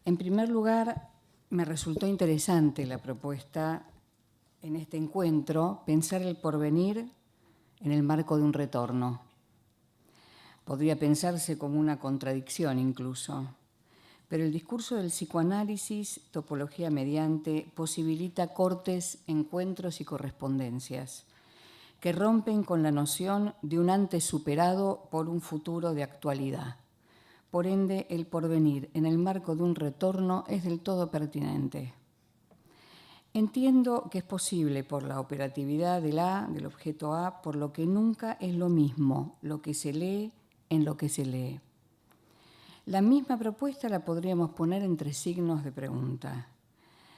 En primer lugar, me resultó interesante la propuesta en este encuentro, pensar el porvenir en el marco de un retorno. Podría pensarse como una contradicción incluso, pero el discurso del psicoanálisis, topología mediante, posibilita cortes, encuentros y correspondencias que rompen con la noción de un antes superado por un futuro de actualidad. Por ende, el porvenir en el marco de un retorno es del todo pertinente. Entiendo que es posible por la operatividad del objeto A, por lo que nunca es lo mismo lo que se lee en lo que se lee. La misma propuesta la podríamos poner entre signos de pregunta.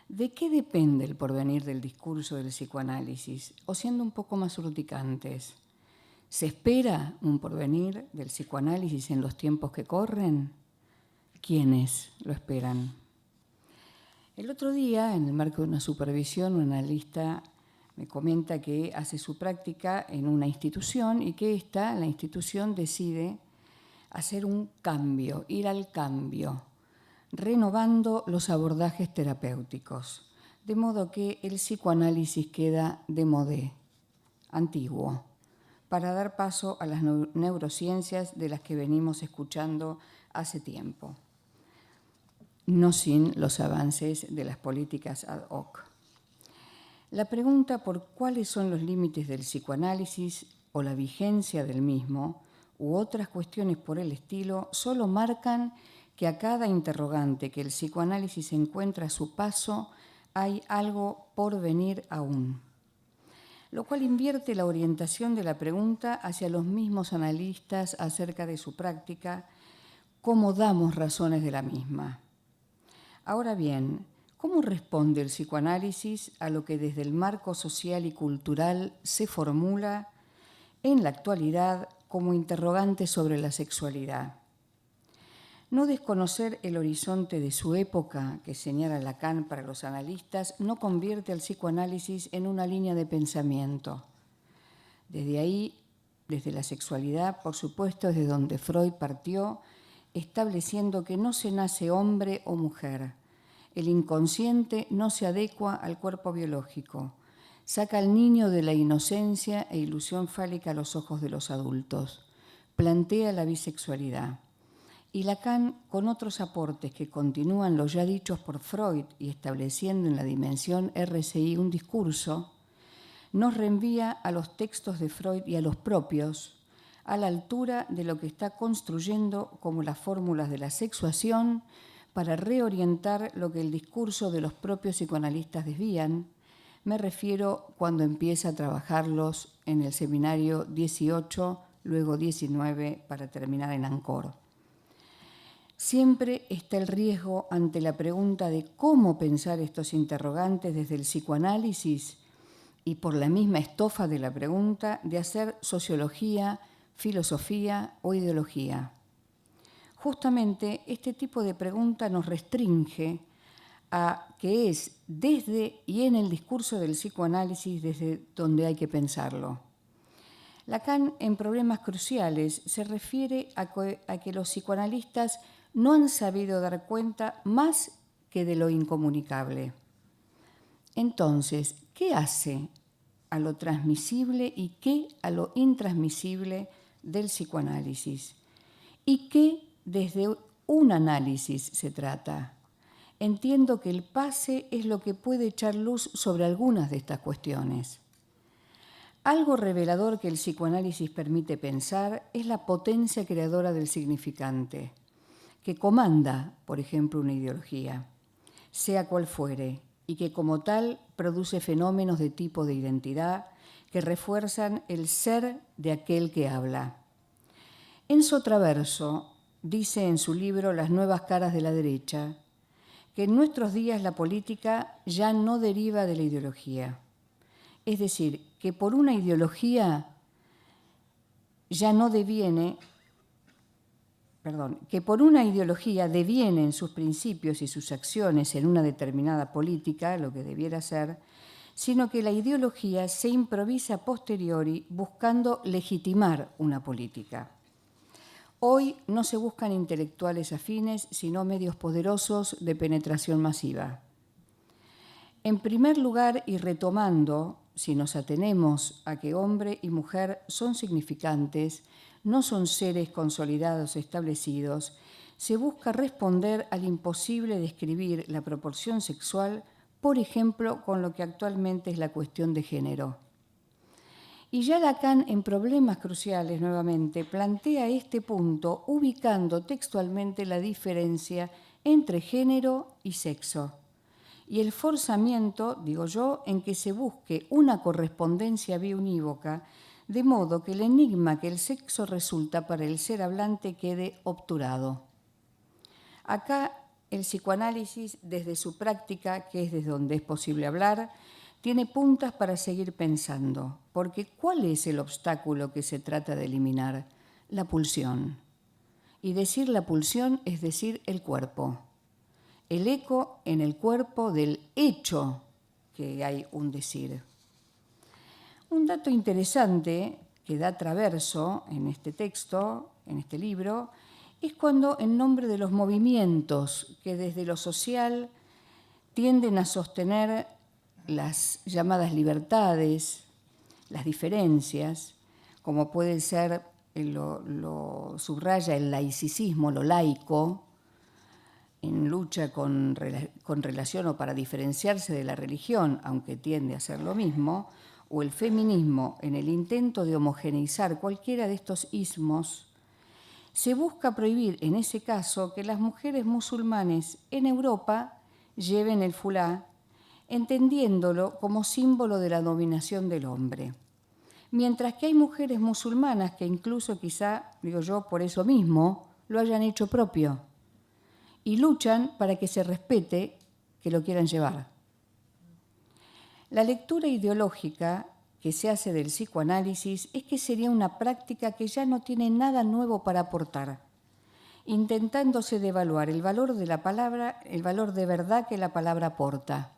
¿De qué depende el porvenir del discurso del psicoanálisis? O siendo un poco más urticantes, ¿se espera un porvenir del psicoanálisis en los tiempos que corren? ¿Quiénes lo esperan? El otro día, en el marco de una supervisión, un analista me comenta que hace su práctica en una institución y que la institución decide hacer un cambio, ir al cambio, renovando los abordajes terapéuticos, de modo que el psicoanálisis queda démodé, antiguo, para dar paso a las neurociencias de las que venimos escuchando hace tiempo, no sin los avances de las políticas ad hoc. La pregunta por cuáles son los límites del psicoanálisis o la vigencia del mismo u otras cuestiones por el estilo solo marcan que a cada interrogante que el psicoanálisis encuentra a su paso hay algo por venir aún, lo cual invierte la orientación de la pregunta hacia los mismos analistas acerca de su práctica, cómo damos razones de la misma. Ahora bien, ¿cómo responde el psicoanálisis a lo que desde el marco social y cultural se formula en la actualidad como interrogante sobre la sexualidad? No desconocer el horizonte de su época, que señala Lacan para los analistas, no convierte al psicoanálisis en una línea de pensamiento. Desde ahí, desde la sexualidad, por supuesto, desde donde Freud partió, estableciendo que no se nace hombre o mujer. El inconsciente no se adecua al cuerpo biológico. Saca al niño de la inocencia e ilusión fálica a los ojos de los adultos. Plantea la bisexualidad. Y Lacan, con otros aportes que continúan los ya dichos por Freud y estableciendo en la dimensión RCI un discurso, nos reenvía a los textos de Freud y a los propios, a la altura de lo que está construyendo como las fórmulas de la sexuación para reorientar lo que el discurso de los propios psicoanalistas desvían. Me refiero cuando empieza a trabajarlos en el seminario 18, luego 19, para terminar en Ancor. Siempre está el riesgo ante la pregunta de cómo pensar estos interrogantes desde el psicoanálisis y por la misma estofa de la pregunta de hacer sociología, filosofía o ideología. Justamente este tipo de pregunta nos restringe a que es desde y en el discurso del psicoanálisis desde donde hay que pensarlo. Lacan, en Problemas Cruciales, se refiere a que los psicoanalistas no han sabido dar cuenta más que de lo incomunicable. Entonces, ¿qué hace a lo transmisible y qué a lo intransmisible del psicoanálisis? ¿Y qué desde un análisis se trata? Entiendo que el pase es lo que puede echar luz sobre algunas de estas cuestiones. Algo revelador que el psicoanálisis permite pensar es la potencia creadora del significante, que comanda, por ejemplo, una ideología, sea cual fuere, y que como tal produce fenómenos de tipo de identidad que refuerzan el ser de aquel que habla. En Sotraverso dice en su libro Las nuevas caras de la derecha que en nuestros días la política ya no deriva de la ideología. Es decir, que por una ideología ya no deviene, que por una ideología devienen sus principios y sus acciones en una determinada política, lo que debiera ser, sino que la ideología se improvisa a posteriori buscando legitimar una política. Hoy no se buscan intelectuales afines, sino medios poderosos de penetración masiva. En primer lugar, y retomando, si nos atenemos a que hombre y mujer son significantes, no son seres consolidados establecidos, se busca responder al imposible describir la proporción sexual, por ejemplo, con lo que actualmente es la cuestión de género. Y ya Lacan, en Problemas Cruciales, nuevamente, plantea este punto ubicando textualmente la diferencia entre género y sexo, y el forzamiento, digo yo, en que se busque una correspondencia biunívoca, de modo que el enigma que el sexo resulta para el ser hablante quede obturado. Acá el psicoanálisis, desde su práctica, que es desde donde es posible hablar, tiene puntas para seguir pensando, porque ¿cuál es el obstáculo que se trata de eliminar? La pulsión. Y decir la pulsión es decir el cuerpo. El eco en el cuerpo del hecho que hay un decir. Un dato interesante que da Traverso en este texto, en este libro, es cuando en nombre de los movimientos que desde lo social tienden a sostener las llamadas libertades, las diferencias, como puede ser, lo subraya el laicismo, lo laico, en lucha con relación o para diferenciarse de la religión, aunque tiende a ser lo mismo, o el feminismo en el intento de homogeneizar cualquiera de estos ismos, se busca prohibir en ese caso que las mujeres musulmanes en Europa lleven el fulá, entendiéndolo como símbolo de la dominación del hombre. Mientras que hay mujeres musulmanas que incluso quizá, digo yo, por eso mismo, lo hayan hecho propio y luchan para que se respete que lo quieran llevar. La lectura ideológica que se hace del psicoanálisis es que sería una práctica que ya no tiene nada nuevo para aportar, intentándose devaluar el valor de la palabra, el valor de verdad que la palabra aporta.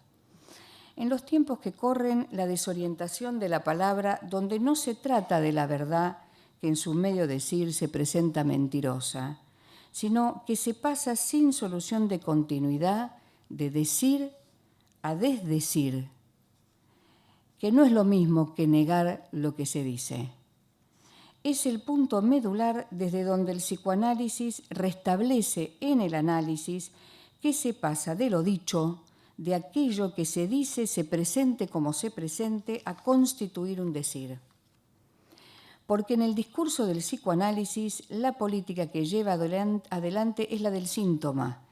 En los tiempos que corren, la desorientación de la palabra, donde no se trata de la verdad que en su medio decir se presenta mentirosa, sino que se pasa sin solución de continuidad de decir a desdecir, que no es lo mismo que negar lo que se dice. Es el punto medular desde donde el psicoanálisis restablece en el análisis que se pasa de lo dicho, de aquello que se dice, se presente como se presente, a constituir un decir. Porque en el discurso del psicoanálisis, la política que lleva adelante es la del síntoma,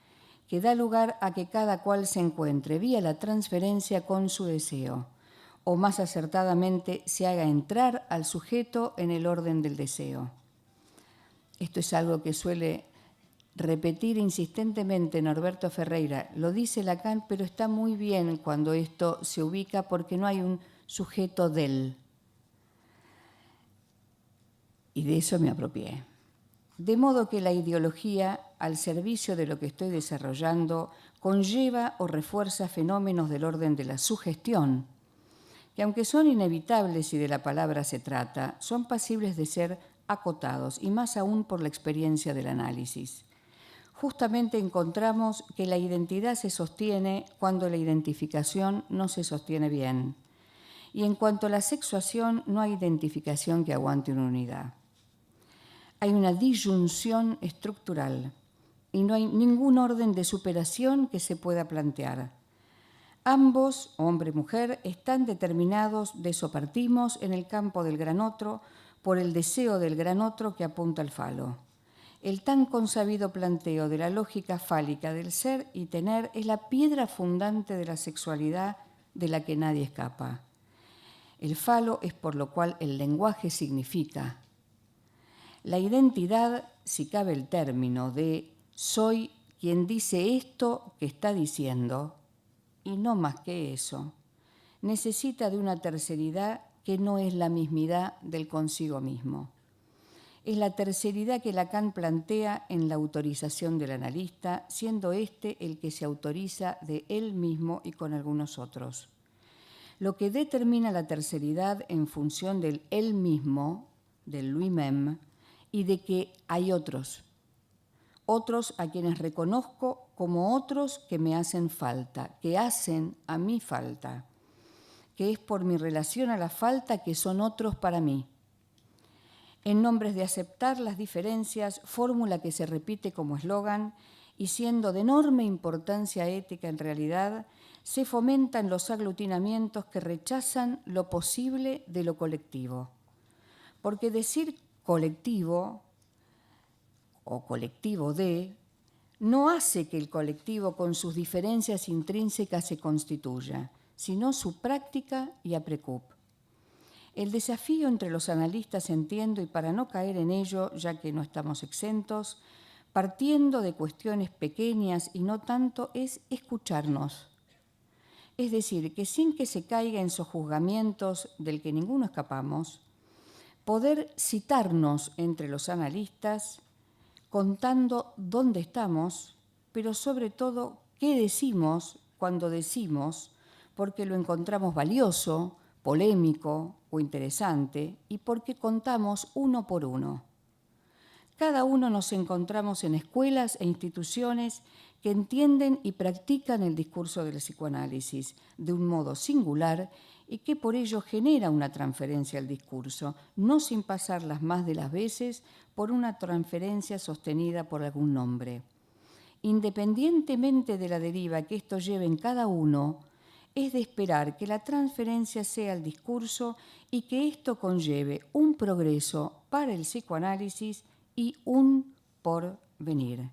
que da lugar a que cada cual se encuentre vía la transferencia con su deseo, o más acertadamente se haga entrar al sujeto en el orden del deseo. Esto es algo que suele repetir insistentemente Norberto Ferreira. Lo dice Lacan, pero está muy bien cuando esto se ubica porque no hay un sujeto del. Y de eso me apropié. De modo que la ideología, al servicio de lo que estoy desarrollando, conlleva o refuerza fenómenos del orden de la sugestión, que aunque son inevitables si de la palabra se trata, son pasibles de ser acotados, y más aún por la experiencia del análisis. Justamente encontramos que la identidad se sostiene cuando la identificación no se sostiene bien. Y en cuanto a la sexuación, no hay identificación que aguante una unidad. Hay una disyunción estructural y no hay ningún orden de superación que se pueda plantear. Ambos, hombre y mujer, están determinados, de eso partimos, en el campo del gran otro, por el deseo del gran otro que apunta al falo. El tan consabido planteo de la lógica fálica del ser y tener es la piedra fundante de la sexualidad de la que nadie escapa. El falo es por lo cual el lenguaje significa. La identidad, si cabe el término de soy quien dice esto que está diciendo, y no más que eso, necesita de una terceridad que no es la mismidad del consigo mismo. Es la terceridad que Lacan plantea en la autorización del analista, siendo éste el que se autoriza de él mismo y con algunos otros. Lo que determina la terceridad en función del él mismo, del lui-même, y de que hay otros a quienes reconozco como otros que me hacen falta, que hacen a mí falta, que es por mi relación a la falta que son otros para mí. En nombres de aceptar las diferencias, fórmula que se repite como eslogan y siendo de enorme importancia ética en realidad, se fomentan los aglutinamientos que rechazan lo posible de lo colectivo. Porque decir colectivo o colectivo de no hace que el colectivo con sus diferencias intrínsecas se constituya, sino su práctica y aprecup. El desafío entre los analistas, entiendo, y para no caer en ello, ya que no estamos exentos, partiendo de cuestiones pequeñas y no tanto, es escucharnos. Es decir, que sin que se caiga en sojuzgamientos del que ninguno escapamos, poder citarnos entre los analistas, contando dónde estamos, pero sobre todo qué decimos cuando decimos, porque lo encontramos valioso, polémico o interesante, y porque contamos uno por uno. Cada uno nos encontramos en escuelas e instituciones que entienden y practican el discurso del psicoanálisis de un modo singular y que por ello genera una transferencia al discurso, no sin pasarlas más de las veces por una transferencia sostenida por algún nombre. Independientemente de la deriva que esto lleve en cada uno, es de esperar que la transferencia sea el discurso y que esto conlleve un progreso para el psicoanálisis y un porvenir.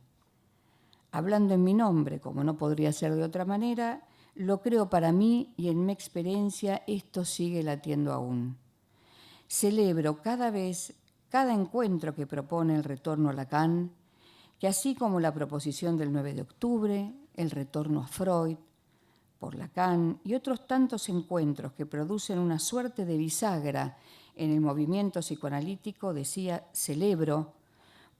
Hablando en mi nombre, como no podría ser de otra manera, Lo creo para mí y en mi experiencia esto sigue latiendo aún. Celebro cada encuentro que propone el retorno a Lacan, que así como la proposición del 9 de octubre, el retorno a Freud, por Lacan y otros tantos encuentros que producen una suerte de bisagra en el movimiento psicoanalítico, decía, celebro,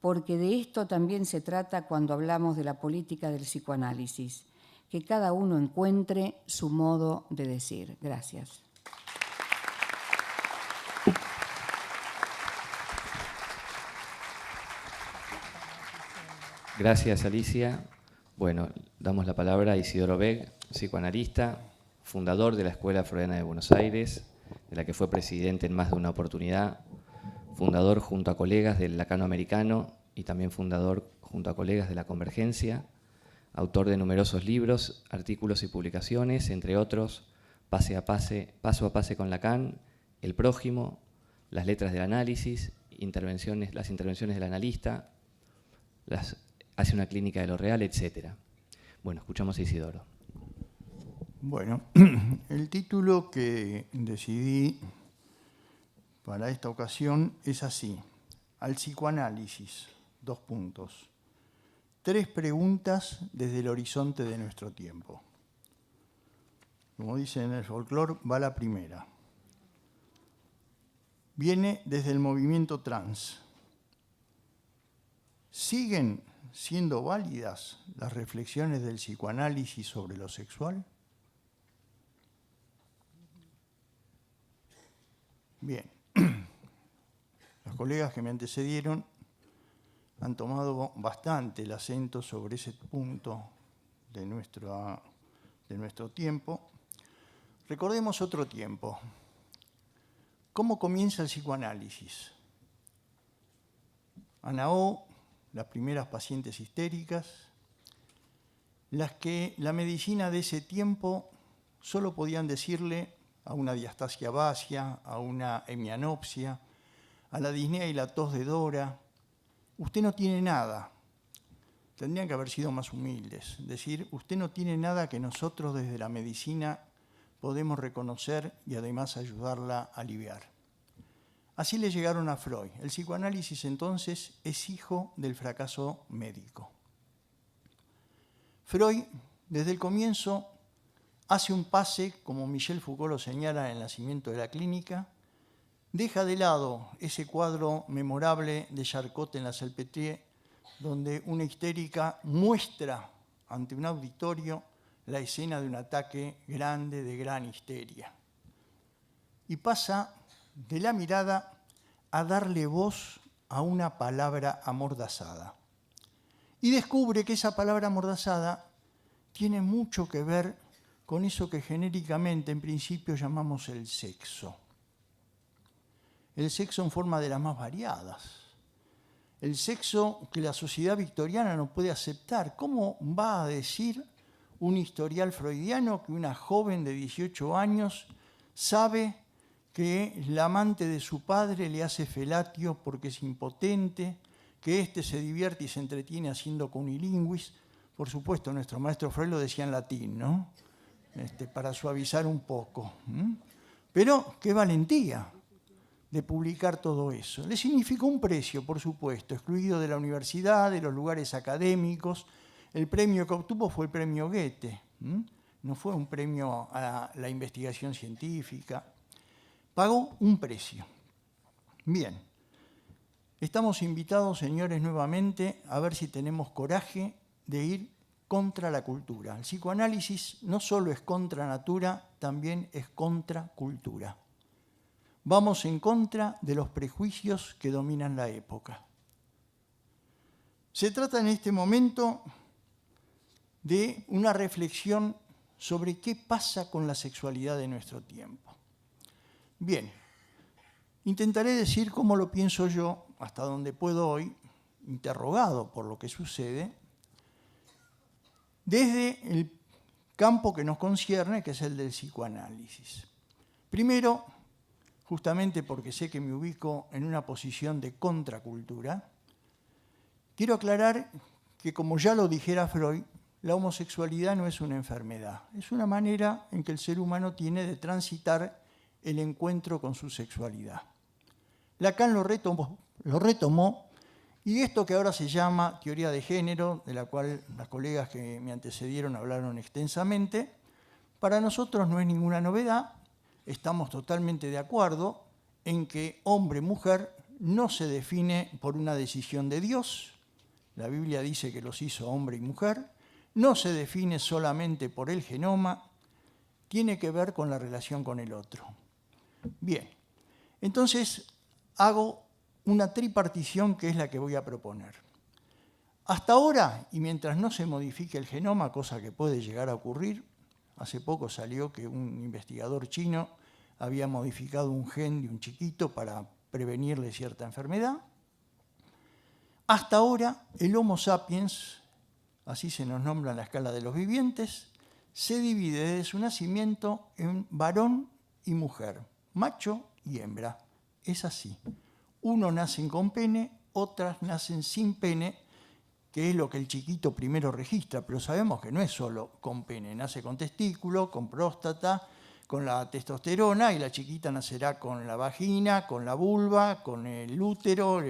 porque de esto también se trata cuando hablamos de la política del psicoanálisis, que cada uno encuentre su modo de decir. Gracias. Gracias, Alicia. Bueno, damos la palabra a Isidoro Beg, psicoanalista, fundador de la Escuela Freudiana de Buenos Aires, de la que fue presidente en más de una oportunidad, fundador junto a colegas del Lacanoamericano y también fundador junto a colegas de la Convergencia, autor de numerosos libros, artículos y publicaciones, entre otros, Paso a Pase con Lacan, El Prójimo, Las Letras del Análisis, las intervenciones del analista, hace una clínica de lo real, etc. Bueno, escuchamos a Isidoro. Bueno, el título que decidí para esta ocasión es así: Al psicoanálisis, 2 puntos. 3 preguntas desde el horizonte de nuestro tiempo. Como dicen en el folclore, va la primera. Viene desde el movimiento trans. ¿Siguen siendo válidas las reflexiones del psicoanálisis sobre lo sexual? Bien, los colegas que me antecedieron han tomado bastante el acento sobre ese punto de nuestro tiempo. Recordemos otro tiempo. ¿Cómo comienza el psicoanálisis? Ana O, las primeras pacientes histéricas, las que la medicina de ese tiempo solo podían decirle a una diastasia vacia, a una hemianopsia, a la disnea y la tos de Dora: usted no tiene nada. Tendrían que haber sido más humildes, decir, usted no tiene nada que nosotros desde la medicina podemos reconocer y además ayudarla a aliviar. Así le llegaron a Freud. El psicoanálisis entonces es hijo del fracaso médico. Freud, desde el comienzo, hace un pase, como Michel Foucault lo señala en El nacimiento de la clínica, deja de lado ese cuadro memorable de Charcot en la Salpêtrière, donde una histérica muestra ante un auditorio la escena de un ataque grande de gran histeria. Y pasa de la mirada a darle voz a una palabra amordazada. Y descubre que esa palabra amordazada tiene mucho que ver con eso que genéricamente en principio llamamos el sexo. El sexo en forma de las más variadas. El sexo que la sociedad victoriana no puede aceptar. ¿Cómo va a decir un historial freudiano que una joven de 18 años sabe que la amante de su padre le hace felatio porque es impotente, que éste se divierte y se entretiene haciendo cunilingüis? Por supuesto, nuestro maestro Freud lo decía en latín, ¿no? Para suavizar un poco. Pero qué valentía de publicar todo eso. Le significó un precio, por supuesto, excluido de la universidad, de los lugares académicos. El premio que obtuvo fue el premio Goethe, no fue un premio a la investigación científica. Pagó un precio. Bien, estamos invitados, señores, nuevamente a ver si tenemos coraje de ir contra la cultura. El psicoanálisis no solo es contra natura, también es contra cultura. Vamos en contra de los prejuicios que dominan la época. Se trata en este momento de una reflexión sobre qué pasa con la sexualidad de nuestro tiempo. Bien, intentaré decir cómo lo pienso yo, hasta donde puedo hoy, interrogado por lo que sucede, desde el campo que nos concierne, que es el del psicoanálisis. Primero, justamente porque sé que me ubico en una posición de contracultura, quiero aclarar que, como ya lo dijera Freud, la homosexualidad no es una enfermedad, es una manera en que el ser humano tiene de transitar el encuentro con su sexualidad. Lacan lo retomó, y esto que ahora se llama teoría de género, de la cual las colegas que me antecedieron hablaron extensamente, para nosotros no es ninguna novedad, estamos totalmente de acuerdo en que hombre-mujer no se define por una decisión de Dios, la Biblia dice que los hizo hombre y mujer, no se define solamente por el genoma, tiene que ver con la relación con el otro. Bien, entonces hago una tripartición que es la que voy a proponer. Hasta ahora, y mientras no se modifique el genoma, cosa que puede llegar a ocurrir, hace poco salió que un investigador chino había modificado un gen de un chiquito para prevenirle cierta enfermedad. Hasta ahora, el Homo sapiens, así se nos nombra en la escala de los vivientes, se divide desde su nacimiento en varón y mujer, macho y hembra. Es así. Unos nacen con pene, otras nacen sin pene, que es lo que el chiquito primero registra, pero sabemos que no es solo con pene, nace con testículo, con próstata, con la testosterona, y la chiquita nacerá con la vagina, con la vulva, con el útero,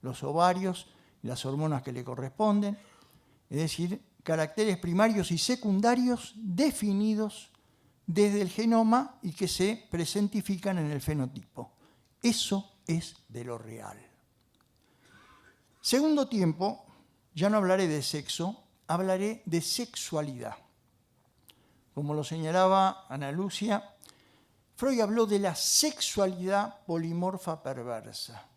los ovarios, las hormonas que le corresponden, es decir, caracteres primarios y secundarios definidos desde el genoma y que se presentifican en el fenotipo. Eso es de lo real. Segundo tiempo, ya no hablaré de sexo, hablaré de sexualidad. Como lo señalaba Ana Lucia, Freud habló de la sexualidad polimorfa perversa.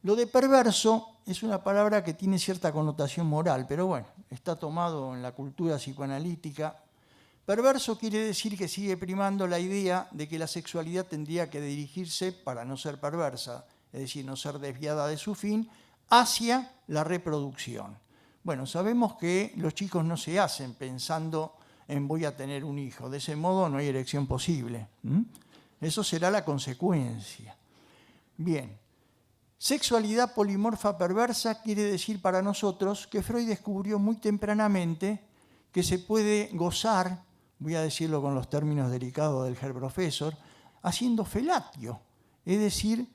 Lo de perverso es una palabra que tiene cierta connotación moral, pero bueno, está tomado en la cultura psicoanalítica. Perverso quiere decir que sigue primando la idea de que la sexualidad tendría que dirigirse, para no ser perversa, es decir, no ser desviada de su fin, hacia la reproducción. Bueno, sabemos que los chicos no se hacen pensando en voy a tener un hijo, de ese modo no hay erección posible. Eso será la consecuencia. Bien, sexualidad polimorfa perversa quiere decir para nosotros que Freud descubrió muy tempranamente que se puede gozar, voy a decirlo con los términos delicados del Herr Professor, haciendo felatio, es decir,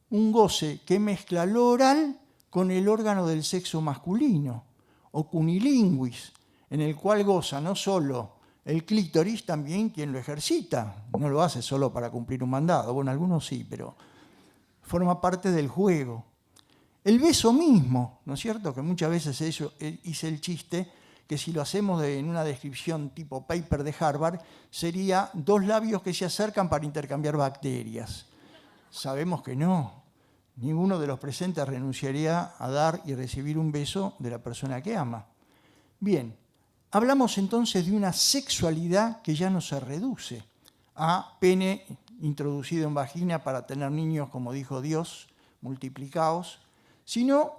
un goce que mezcla lo oral con el órgano del sexo masculino, o cunilinguis, en el cual goza no solo el clítoris, también quien lo ejercita. No lo hace solo para cumplir un mandado, bueno, algunos sí, pero forma parte del juego. El beso mismo, ¿no es cierto? Que muchas veces hice el chiste que si lo hacemos en una descripción tipo paper de Harvard, sería dos labios que se acercan para intercambiar bacterias. Sabemos que no. Ninguno de los presentes renunciaría a dar y recibir un beso de la persona que ama. Bien, hablamos entonces de una sexualidad que ya no se reduce a pene introducido en vagina para tener niños, como dijo Dios, multiplicados, sino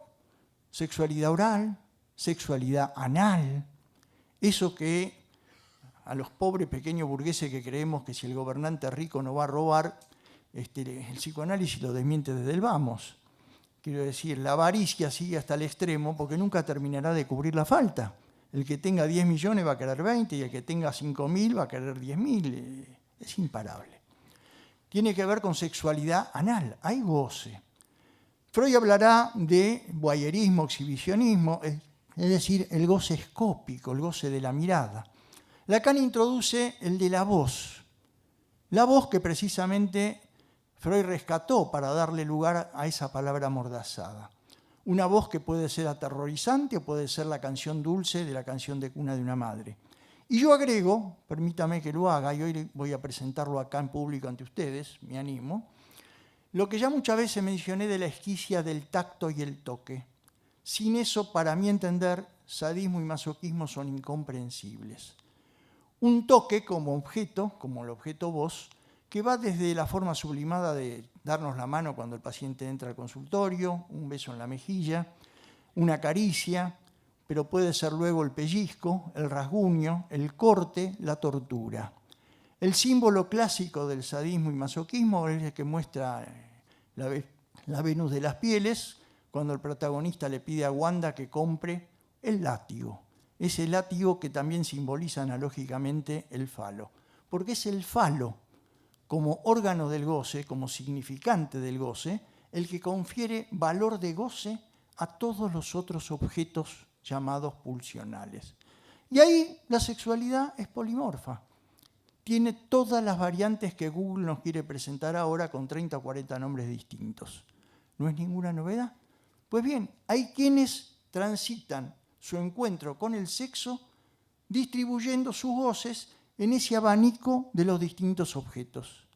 sexualidad oral, sexualidad anal, eso que a los pobres pequeños burgueses que creemos que si el gobernante rico no va a robar, el psicoanálisis lo desmiente desde el vamos. Quiero decir, la avaricia sigue hasta el extremo porque nunca terminará de cubrir la falta. El que tenga 10 millones va a querer 20 y el que tenga 5.000 va a querer 10.000. Es imparable. Tiene que ver con sexualidad anal, hay goce. Freud hablará de voyeurismo, exhibicionismo, es decir, el goce escópico, el goce de la mirada. Lacan introduce el de la voz que precisamente Freud rescató para darle lugar a esa palabra amordazada. Una voz que puede ser aterrorizante o puede ser la canción dulce de la canción de cuna de una madre. Y yo agrego, permítame que lo haga, y hoy voy a presentarlo acá en público ante ustedes, me animo, lo que ya muchas veces mencioné de la esquicia del tacto y el toque. Sin eso, para mi entender, sadismo y masoquismo son incomprensibles. Un toque como objeto, como el objeto voz, que va desde la forma sublimada de darnos la mano cuando el paciente entra al consultorio, un beso en la mejilla, una caricia, pero puede ser luego el pellizco, el rasguño, el corte, la tortura. El símbolo clásico del sadismo y masoquismo es el que muestra la Venus de las pieles, cuando el protagonista le pide a Wanda que compre el látigo. ese látigo que también simboliza analógicamente el falo, porque es el falo como órgano del goce, como significante del goce, el que confiere valor de goce a todos los otros objetos llamados pulsionales. Y ahí la sexualidad es polimorfa. Tiene todas las variantes que Google nos quiere presentar ahora con 30 o 40 nombres distintos. ¿No es ninguna novedad? Pues bien, hay quienes transitan su encuentro con el sexo distribuyendo sus goces en ese abanico de los distintos objetos.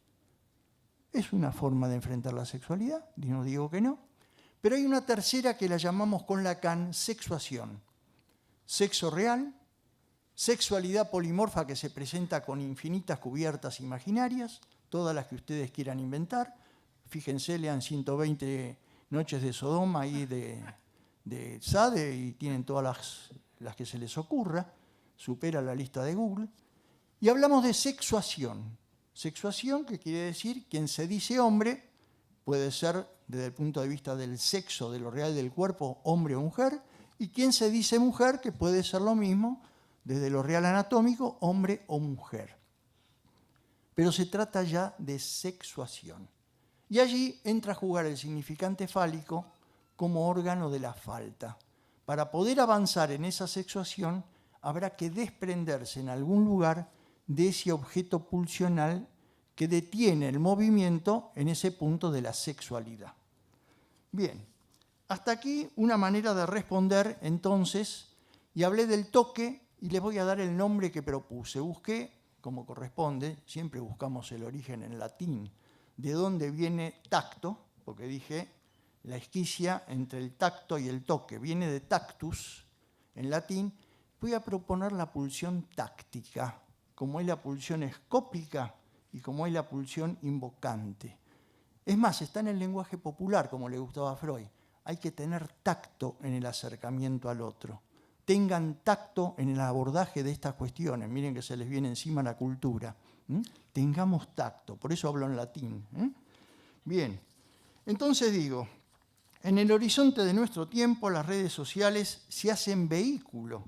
Es una forma de enfrentar la sexualidad, y no digo que no, pero hay una tercera que la llamamos con Lacan sexuación. Sexo real, sexualidad polimorfa que se presenta con infinitas cubiertas imaginarias, todas las que ustedes quieran inventar. Fíjense, lean 120 noches de Sodoma ahí de Sade y tienen todas las que se les ocurra, supera la lista de Google. Y hablamos de sexuación. Sexuación, que quiere decir quien se dice hombre, puede ser desde el punto de vista del sexo, de lo real del cuerpo, hombre o mujer, y quien se dice mujer, que puede ser lo mismo desde lo real anatómico, hombre o mujer. Pero se trata ya de sexuación. Y allí entra a jugar el significante fálico como órgano de la falta. Para poder avanzar en esa sexuación, habrá que desprenderse en algún lugar de ese objeto pulsional que detiene el movimiento en ese punto de la sexualidad. Bien, hasta aquí una manera de responder entonces, y hablé del toque y les voy a dar el nombre que propuse. Busqué, como corresponde, siempre buscamos el origen en latín, de dónde viene tacto, porque dije la esquicia entre el tacto y el toque, viene de tactus en latín. Voy a proponer la pulsión táctica, como es la pulsión escópica y como es la pulsión invocante. Es más, está en el lenguaje popular, como le gustaba a Freud. Hay que tener tacto en el acercamiento al otro. Tengan tacto en el abordaje de estas cuestiones. Miren que se les viene encima la cultura. Tengamos tacto, por eso hablo en latín. Bien, entonces digo, en el horizonte de nuestro tiempo las redes sociales se hacen vehículo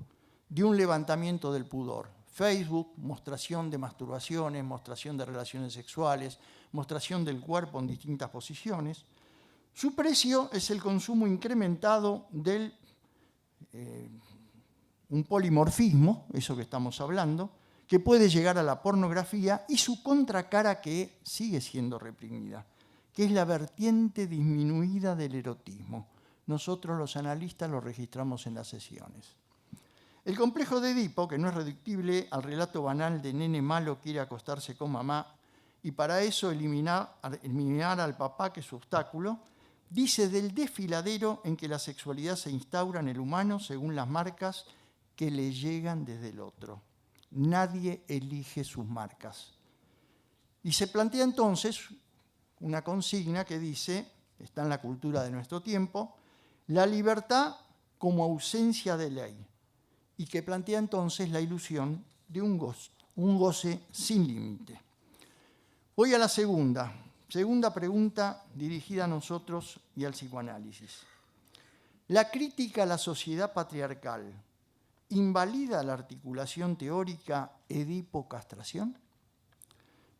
de un levantamiento del pudor. Facebook, mostración de masturbaciones, mostración de relaciones sexuales, mostración del cuerpo en distintas posiciones. Su precio es el consumo incrementado del un polimorfismo, eso que estamos hablando, que puede llegar a la pornografía, y su contracara que sigue siendo reprimida, que es la vertiente disminuida del erotismo. Nosotros los analistas lo registramos en las sesiones. El complejo de Edipo, que no es reductible al relato banal de nene malo quiere acostarse con mamá, y para eso eliminar al papá, que es su obstáculo, dice del desfiladero en que la sexualidad se instaura en el humano según las marcas que le llegan desde el otro. Nadie elige sus marcas. Y se plantea entonces una consigna que dice, está en la cultura de nuestro tiempo, la libertad como ausencia de ley, y que plantea entonces la ilusión de un goce sin límite. Voy a la segunda pregunta dirigida a nosotros y al psicoanálisis. ¿La crítica a la sociedad patriarcal invalida la articulación teórica Edipo-castración?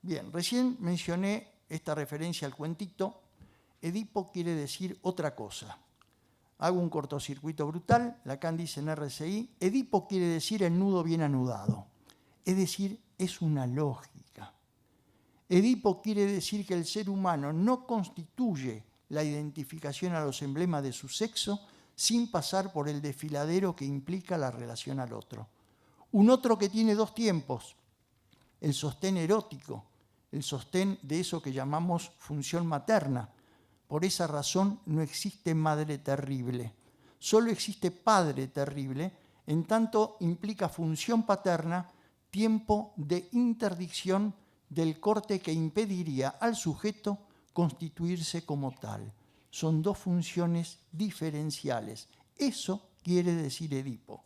Bien, recién mencioné esta referencia al cuentito. Edipo quiere decir otra cosa. Hago un cortocircuito brutal. Lacan dice en RCI, Edipo quiere decir el nudo bien anudado. Es decir, es una lógica. Edipo quiere decir que el ser humano no constituye la identificación a los emblemas de su sexo sin pasar por el desfiladero que implica la relación al otro. Un otro que tiene dos tiempos, el sostén erótico, el sostén de eso que llamamos función materna. Por esa razón no existe madre terrible, solo existe padre terrible, en tanto implica función paterna, tiempo de interdicción del corte que impediría al sujeto constituirse como tal. Son dos funciones diferenciales. Eso quiere decir Edipo.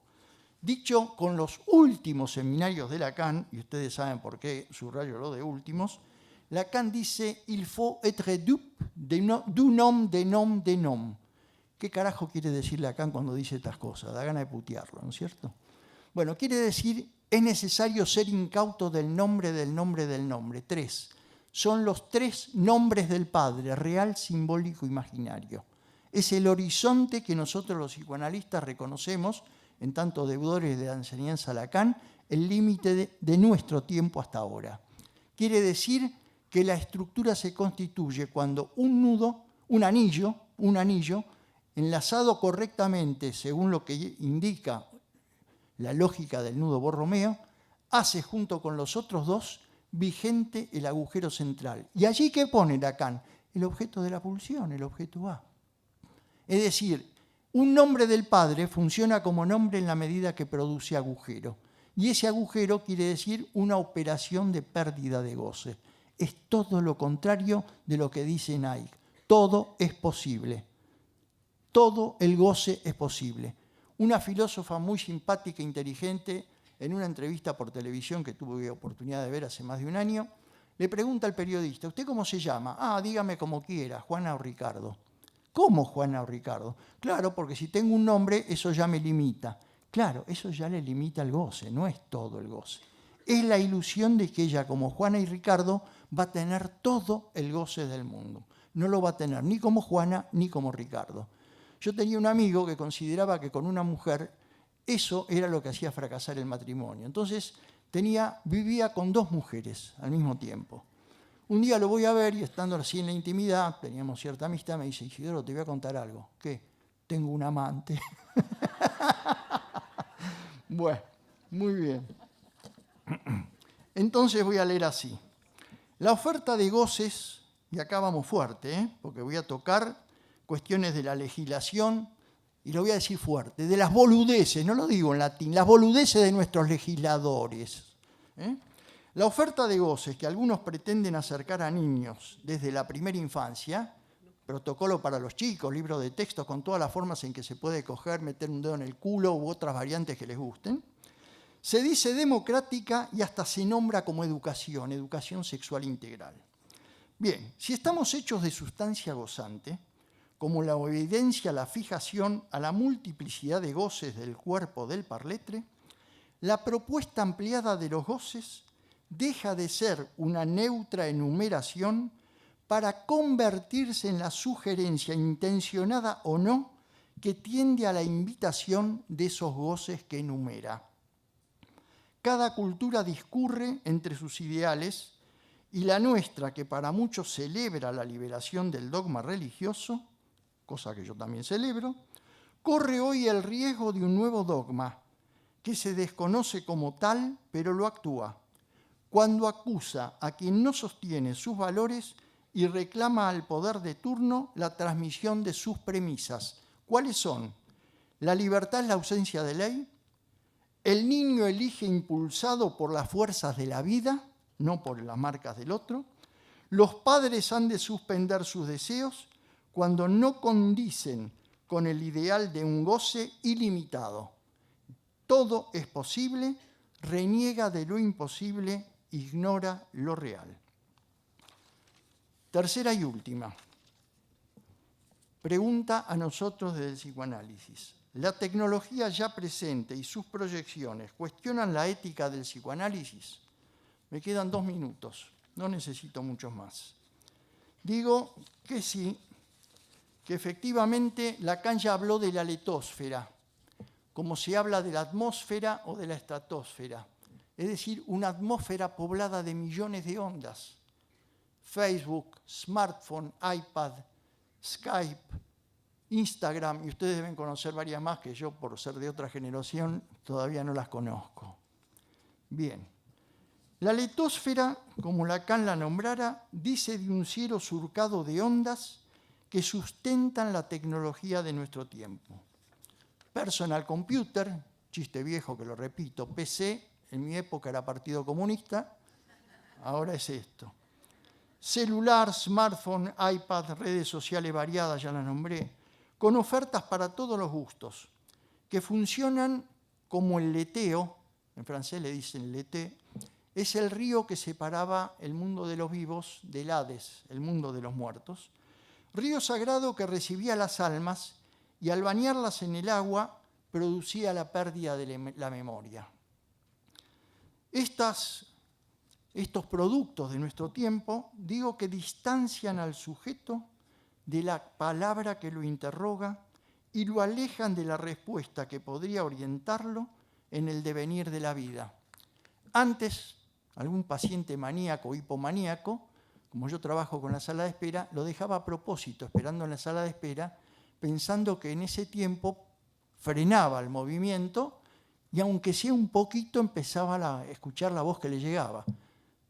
Dicho con los últimos seminarios de Lacan, y ustedes saben por qué subrayo lo de últimos, Lacan dice «Il faut être dupe d'un homme de nom». ¿Qué carajo quiere decir Lacan cuando dice estas cosas? Da gana de putearlo, ¿no es cierto? Bueno, quiere decir, es necesario ser incauto del nombre, del nombre, del nombre. 3. Son los 3 nombres del Padre, real, simbólico, imaginario. Es el horizonte que nosotros los psicoanalistas reconocemos, en tanto deudores de la enseñanza Lacan, el límite de nuestro tiempo hasta ahora. Quiere decir que la estructura se constituye cuando un nudo, un anillo, enlazado correctamente según lo que indica la lógica del nudo Borromeo, hace junto con los otros 2 vigente el agujero central. ¿Y allí qué pone Lacan? El objeto de la pulsión, el objeto A. Es decir, un nombre del Padre funciona como nombre en la medida que produce agujero. Y ese agujero quiere decir una operación de pérdida de goce. Es todo lo contrario de lo que dice Nike. Todo es posible. Todo el goce es posible. Una filósofa muy simpática e inteligente, en una entrevista por televisión que tuve oportunidad de ver hace más de un año, le pregunta al periodista, ¿usted cómo se llama? Dígame como quiera, Juana o Ricardo. ¿Cómo Juana o Ricardo? Claro, porque si tengo un nombre, eso ya me limita. Claro, eso ya le limita el goce, no es todo el goce. Es la ilusión de que ella, como Juana y Ricardo, va a tener todo el goce del mundo. No lo va a tener ni como Juana ni como Ricardo. Yo tenía un amigo que consideraba que con una mujer eso era lo que hacía fracasar el matrimonio. Entonces vivía con 2 mujeres al mismo tiempo. Un día lo voy a ver y estando así en la intimidad, teníamos cierta amistad, me dice, Isidoro, te voy a contar algo. ¿Qué? Tengo un amante. Bueno, muy bien. Entonces voy a leer así. La oferta de goces, y acá vamos fuerte, porque voy a tocar cuestiones de la legislación, y lo voy a decir fuerte, de las boludeces, no lo digo en latín, las boludeces de nuestros legisladores. La oferta de goces que algunos pretenden acercar a niños desde la primera infancia, protocolo para los chicos, libro de textos con todas las formas en que se puede coger, meter un dedo en el culo u otras variantes que les gusten, se dice democrática y hasta se nombra como educación sexual integral. Bien, si estamos hechos de sustancia gozante, como la evidencia la fijación a la multiplicidad de goces del cuerpo del parletre, la propuesta ampliada de los goces deja de ser una neutra enumeración para convertirse en la sugerencia intencionada o no que tiende a la invitación de esos goces que enumera. Cada cultura discurre entre sus ideales y la nuestra, que para muchos celebra la liberación del dogma religioso, cosa que yo también celebro, corre hoy el riesgo de un nuevo dogma que se desconoce como tal, pero lo actúa, cuando acusa a quien no sostiene sus valores y reclama al poder de turno la transmisión de sus premisas. ¿Cuáles son? La libertad es la ausencia de ley, el niño elige impulsado por las fuerzas de la vida, no por las marcas del otro, los padres han de suspender sus deseos cuando no condicen con el ideal de un goce ilimitado. Todo es posible, reniega de lo imposible, ignora lo real. Tercera y última. Pregunta a nosotros desde el psicoanálisis. ¿La tecnología ya presente y sus proyecciones cuestionan la ética del psicoanálisis? Me quedan 2 minutos, no necesito muchos más. Digo que sí, que efectivamente Lacan ya habló de la letosfera, como se habla de la atmósfera o de la estratosfera, es decir, una atmósfera poblada de millones de ondas. Facebook, smartphone, iPad, Skype, Instagram, y ustedes deben conocer varias más que yo, por ser de otra generación, todavía no las conozco. Bien, la letosfera, como Lacan la nombrara, dice de un cielo surcado de ondas que sustentan la tecnología de nuestro tiempo. Personal computer, chiste viejo que lo repito, PC, en mi época era Partido Comunista, ahora es esto. Celular, smartphone, iPad, redes sociales variadas, ya las nombré, con ofertas para todos los gustos, que funcionan como el leteo, en francés le dicen leté, es el río que separaba el mundo de los vivos del Hades, el mundo de los muertos, río sagrado que recibía las almas y al bañarlas en el agua producía la pérdida de la memoria. Estos productos de nuestro tiempo, digo que distancian al sujeto de la palabra que lo interroga y lo alejan de la respuesta que podría orientarlo en el devenir de la vida. Antes, algún paciente maníaco o hipomaníaco, como yo trabajo con la sala de espera, lo dejaba a propósito, esperando en la sala de espera, pensando que en ese tiempo frenaba el movimiento y aunque sea un poquito empezaba a escuchar la voz que le llegaba.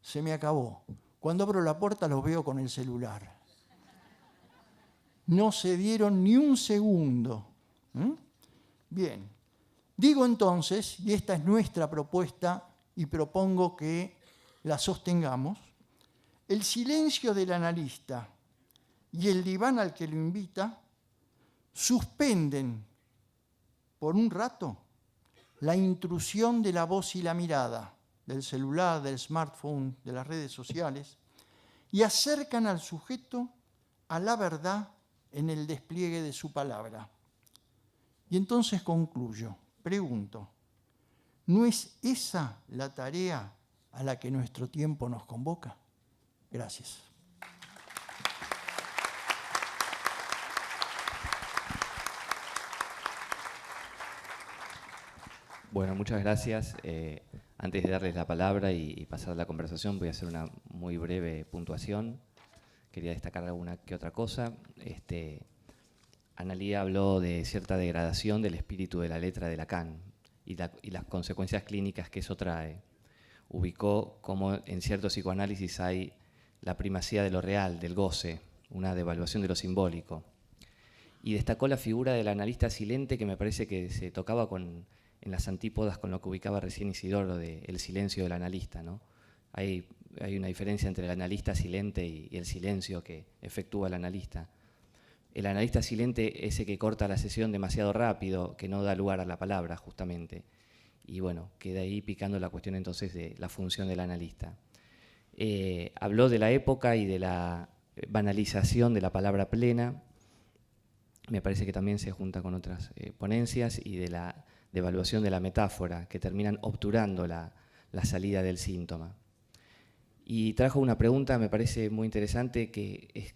Se me acabó. Cuando abro la puerta los veo con el celular. No se dieron ni un segundo. Bien. Digo entonces, y esta es nuestra propuesta y propongo que la sostengamos, el silencio del analista y el diván al que lo invita suspenden por un rato la intrusión de la voz y la mirada, del celular, del smartphone, de las redes sociales, y acercan al sujeto a la verdad en el despliegue de su palabra. Y entonces concluyo, pregunto, ¿no es esa la tarea a la que nuestro tiempo nos convoca? Gracias. Bueno, muchas gracias. Antes de darles la palabra y pasar la conversación, voy a hacer una muy breve puntuación. Quería destacar alguna que otra cosa. Analía habló de cierta degradación del espíritu de la letra de Lacan y las consecuencias clínicas que eso trae. Ubicó cómo en cierto psicoanálisis hay la primacía de lo real, del goce, una devaluación de lo simbólico. Y destacó la figura del analista silente, que me parece que se tocaba en las antípodas con lo que ubicaba recién Isidoro, de el silencio del analista, ¿no? Hay una diferencia entre el analista silente y el silencio que efectúa el analista. El analista silente es ese que corta la sesión demasiado rápido, que no da lugar a la palabra, justamente. Y bueno, queda ahí picando la cuestión entonces de la función del analista. Habló de la época y de la banalización de la palabra plena. Me parece que también se junta con otras ponencias, y de la devaluación de la metáfora, que terminan obturando la salida del síntoma. Y trajo una pregunta, me parece muy interesante, que es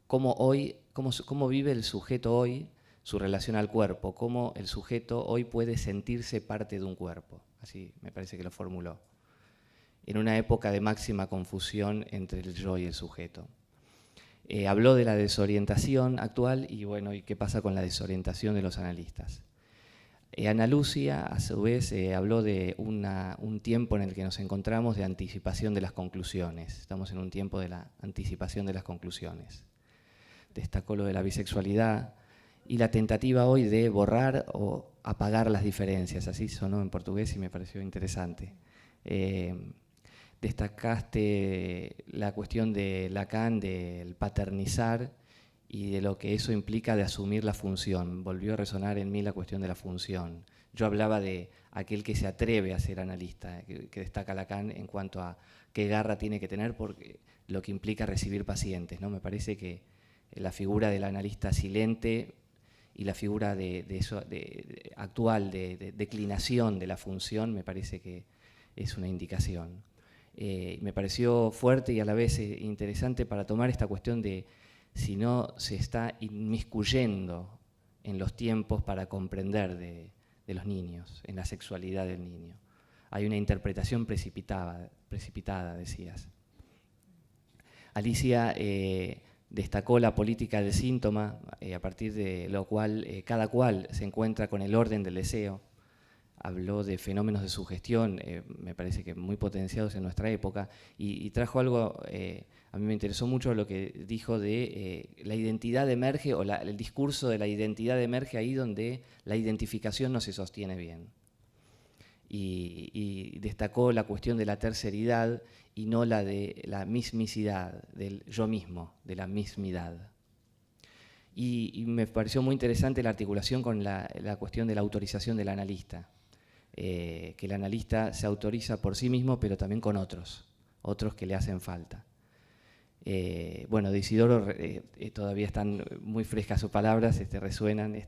cómo vive el sujeto hoy su relación al cuerpo, cómo el sujeto hoy puede sentirse parte de un cuerpo. Así me parece que lo formuló. En una época de máxima confusión entre el yo y el sujeto. Habló de la desorientación actual y bueno, y qué pasa con la desorientación de los analistas. Ana Lucia, a su vez, habló de un tiempo en el que nos encontramos de anticipación de las conclusiones. Estamos en un tiempo de la anticipación de las conclusiones. Destacó lo de la bisexualidad y la tentativa hoy de borrar o apagar las diferencias. Así sonó en portugués y me pareció interesante. Destacaste la cuestión de Lacan, del paternizar y de lo que eso implica de asumir la función. Volvió a resonar en mí la cuestión de la función. Yo hablaba de aquel que se atreve a ser analista, que destaca Lacan en cuanto a qué garra tiene que tener, porque lo que implica recibir pacientes, ¿no? Me parece que la figura del analista silente y la figura actual de declinación de la función me parece que es una indicación. Me pareció fuerte y a la vez interesante para tomar esta cuestión de si no se está inmiscuyendo en los tiempos para comprender de los niños, en la sexualidad del niño. Hay una interpretación precipitada, decías. Alicia destacó la política del síntoma, a partir de lo cual cada cual se encuentra con el orden del deseo. Habló de fenómenos de sugestión, me parece que muy potenciados en nuestra época, y trajo algo, a mí me interesó mucho lo que dijo de la identidad emerge, o el discurso de la identidad emerge ahí donde la identificación no se sostiene bien. Y destacó la cuestión de la terceridad y no la de la mismicidad, del yo mismo, de la mismidad. Y me pareció muy interesante la articulación con la cuestión de la autorización del analista. Que el analista se autoriza por sí mismo, pero también con otros que le hacen falta. Bueno, de Isidoro todavía están muy frescas sus palabras, resuenan,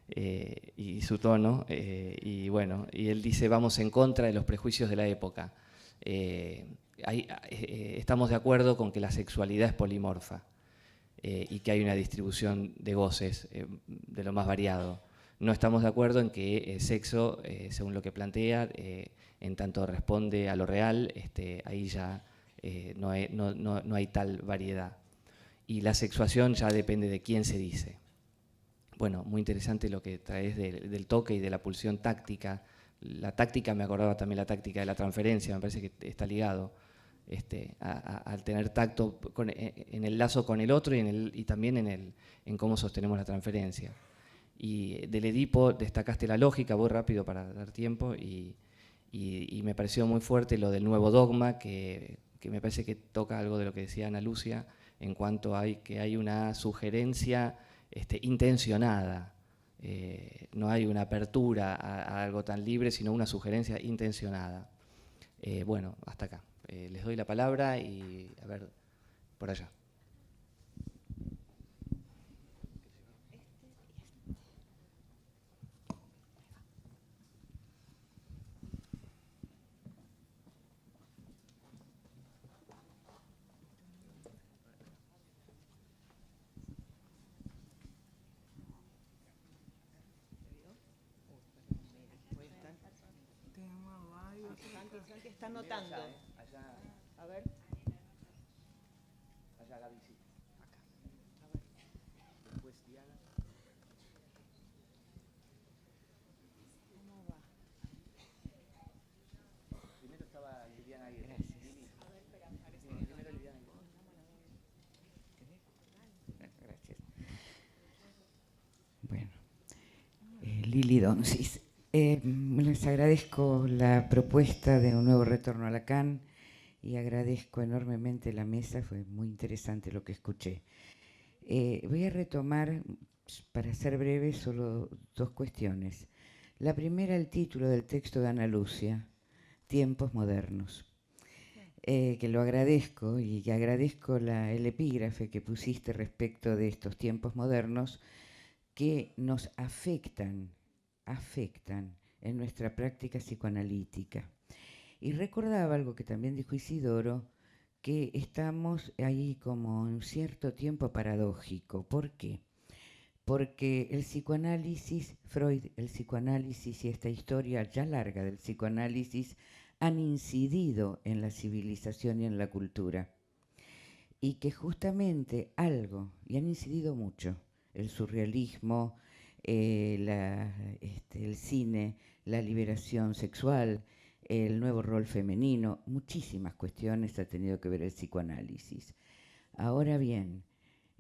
y su tono, y bueno, y él dice: vamos en contra de los prejuicios de la época. Estamos de acuerdo con que la sexualidad es polimorfa y que hay una distribución de goces de lo más variado. No estamos de acuerdo en que sexo, según lo que plantea, en tanto responde a lo real, ahí ya no hay tal variedad. Y la sexuación ya depende de quién se dice. Bueno, muy interesante lo que traes del toque y de la pulsión táctica. La táctica, me acordaba también la táctica de la transferencia, me parece que está ligado al tener tacto en el lazo con el otro y también en cómo sostenemos la transferencia. Y del Edipo destacaste la lógica, voy rápido para dar tiempo, y me pareció muy fuerte lo del nuevo dogma, que me parece que toca algo de lo que decía Ana Lucia, en cuanto a que hay una sugerencia intencionada. No hay una apertura a algo tan libre, sino una sugerencia intencionada. Bueno, hasta acá. Les doy la palabra y a ver, por allá. Que está anotando. A ver. Allá Gaby, sí. Acá. A ver. Después Diana. ¿Cómo va? Primero estaba Liliana ahí. Gracias. A ver, espera, parece Primero Liliana. Gracias. Bueno, Lili Donsis. Les agradezco la propuesta de un nuevo retorno a Lacan y agradezco enormemente la mesa, fue muy interesante lo que escuché. Voy a retomar, para ser breve, solo dos cuestiones. La primera, el título del texto de Ana Lucia, Tiempos modernos, que lo agradezco y que agradezco el epígrafe que pusiste respecto de estos tiempos modernos que nos afectan en nuestra práctica psicoanalítica. Y recordaba algo que también dijo Isidoro, que estamos ahí como en un cierto tiempo paradójico. ¿Por qué? Porque el psicoanálisis, Freud, el psicoanálisis y esta historia ya larga del psicoanálisis han incidido en la civilización y en la cultura. Y que justamente algo, y han incidido mucho, el surrealismo, el cine, la liberación sexual, el nuevo rol femenino, muchísimas cuestiones ha tenido que ver el psicoanálisis. Ahora bien,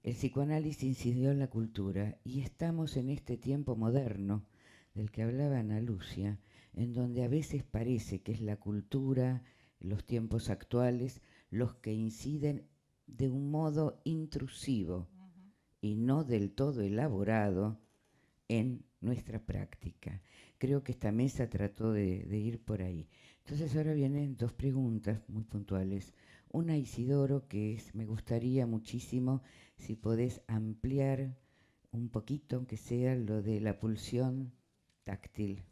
el psicoanálisis incidió en la cultura y estamos en este tiempo moderno del que hablaba Ana Lucia, en donde a veces parece que es la cultura, los tiempos actuales, los que inciden de un modo intrusivo y no del todo elaborado en nuestra práctica. Creo que esta mesa trató de ir por ahí. Entonces ahora vienen dos preguntas muy puntuales. Una, Isidoro, que es, me gustaría muchísimo si podés ampliar un poquito, aunque sea, lo de la pulsión táctil.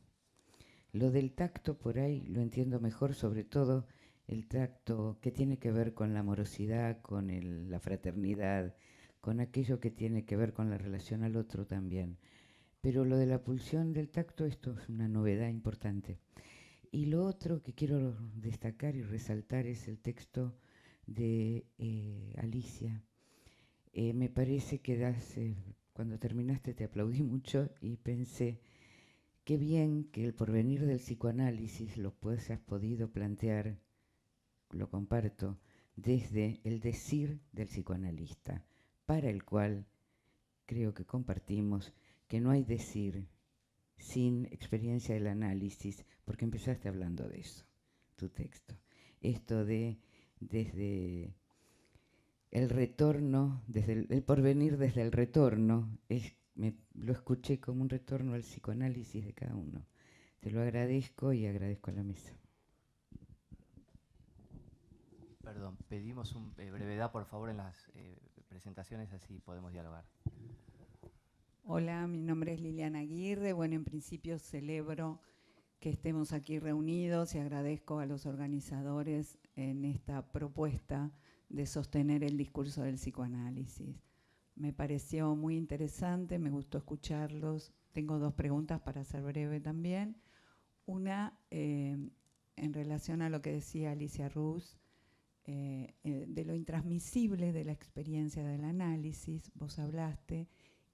Lo del tacto por ahí lo entiendo mejor, sobre todo el tacto que tiene que ver con la amorosidad, con la fraternidad, con aquello que tiene que ver con la relación al otro también. Pero lo de la pulsión del tacto, esto es una novedad importante. Y lo otro que quiero destacar y resaltar es el texto de Alicia. Me parece que cuando terminaste te aplaudí mucho y pensé, qué bien que el porvenir del psicoanálisis lo has podido plantear, lo comparto, desde el decir del psicoanalista, para el cual creo que compartimos que no hay decir sin experiencia del análisis, porque empezaste hablando de eso, tu texto. Esto desde el retorno, desde el porvenir desde el retorno, lo escuché como un retorno al psicoanálisis de cada uno. Te lo agradezco y agradezco a la mesa. Perdón, pedimos brevedad, por favor, en las presentaciones, así podemos dialogar. Hola, mi nombre es Liliana Aguirre. Bueno, en principio celebro que estemos aquí reunidos y agradezco a los organizadores en esta propuesta de sostener el discurso del psicoanálisis. Me pareció muy interesante, me gustó escucharlos. Tengo dos preguntas para ser breve también. Una, en relación a lo que decía Alicia Rus, de lo intransmisible de la experiencia del análisis, vos hablaste,